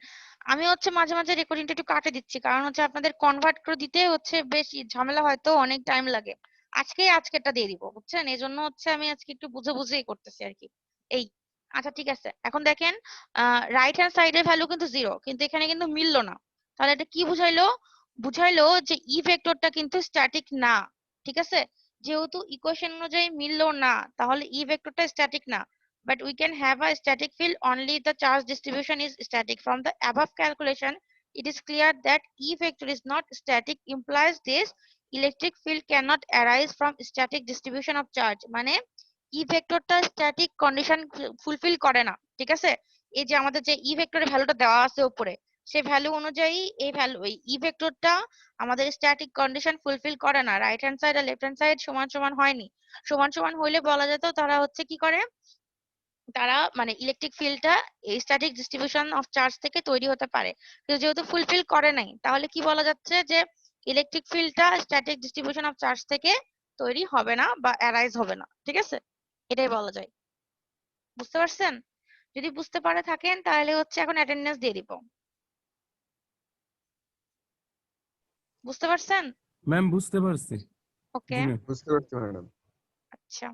A: আমি হচ্ছে মাঝে মাঝে রেকর্ডিংটা একটু কাটে দিচ্ছি, কারণ হচ্ছে আপনাদের কনভার্ট করে দিতে হচ্ছে বেশ ঝামেলা, হয়তো অনেক টাইম লাগে। আজকেরটা দিয়ে দিব, বুঝছেন? এই জন্য হচ্ছে আমি আজকে একটু বুঝে বুঝেই করতেছি আর কি। এই আচ্ছা ঠিক আছে। এখন দেখেন রাইট হ্যান্ড সাইডের ভ্যালু কিন্তু 0, কিন্তু এখানে কিন্তু মিললো না। তাহলে এটা কি বুঝাইলো? বুঝাইলো যে ই ভেক্টরটা কিন্তু স্ট্যাটিক না, ঠিক আছে? যেহেতু ইকুয়েশন অনুযায়ী মিললো না তাহলে ই ভেক্টরটা স্ট্যাটিক না। But we can have a static field only the charge distribution is static. From the above calculation, it is clear that E vector is not static, implies this electric field cannot arise from static distribution of charge. মানে E ভেক্টরটা স্ট্যাটিক কন্ডিশন ফুলফিল করে না, ঠিক আছে? এই যে আমাদের যে E ভেক্টরের ভ্যালুটা দেওয়া আছে উপরে, সেই ভ্যালু অনুযায়ী এই ভ্যালু এই E ভেক্টরটা আমাদের স্ট্যাটিক কন্ডিশন ফুলফিল করে না। রাইট হ্যান্ড সাইড আর লেফট হ্যান্ড সাইড সমান সমান হয়নি। সমান সমান হইলে বলা যেত তারা হচ্ছে কি করে, তারা মানে ইলেকট্রিক ফিল্ডটা স্ট্যাটিক ডিস্ট্রিবিউশন অফ চার্জ থেকে তৈরি হতে পারে, কিন্তু যেহেতু ফুলফিল করে নাই তাহলে কি বলা যাচ্ছে যে ইলেকট্রিক ফিল্ডটা স্ট্যাটিক ডিস্ট্রিবিউশন অফ চার্জ থেকে তৈরি হবে না বা অ্যারাইজ হবে না, ঠিক আছে? এটাই বলা যায়। বুঝতে পারছেন? যদি বুঝতে পারে থাকেন তাহলে হচ্ছে এখন অ্যাটেন্ডেন্স দিয়ে দিব। বুঝতে পারছেন?
G: ম্যাম বুঝতে পারছি।
A: ওকে
G: জি ম্যাম।
D: বুঝতে পারছি ম্যাডাম।
A: আচ্ছা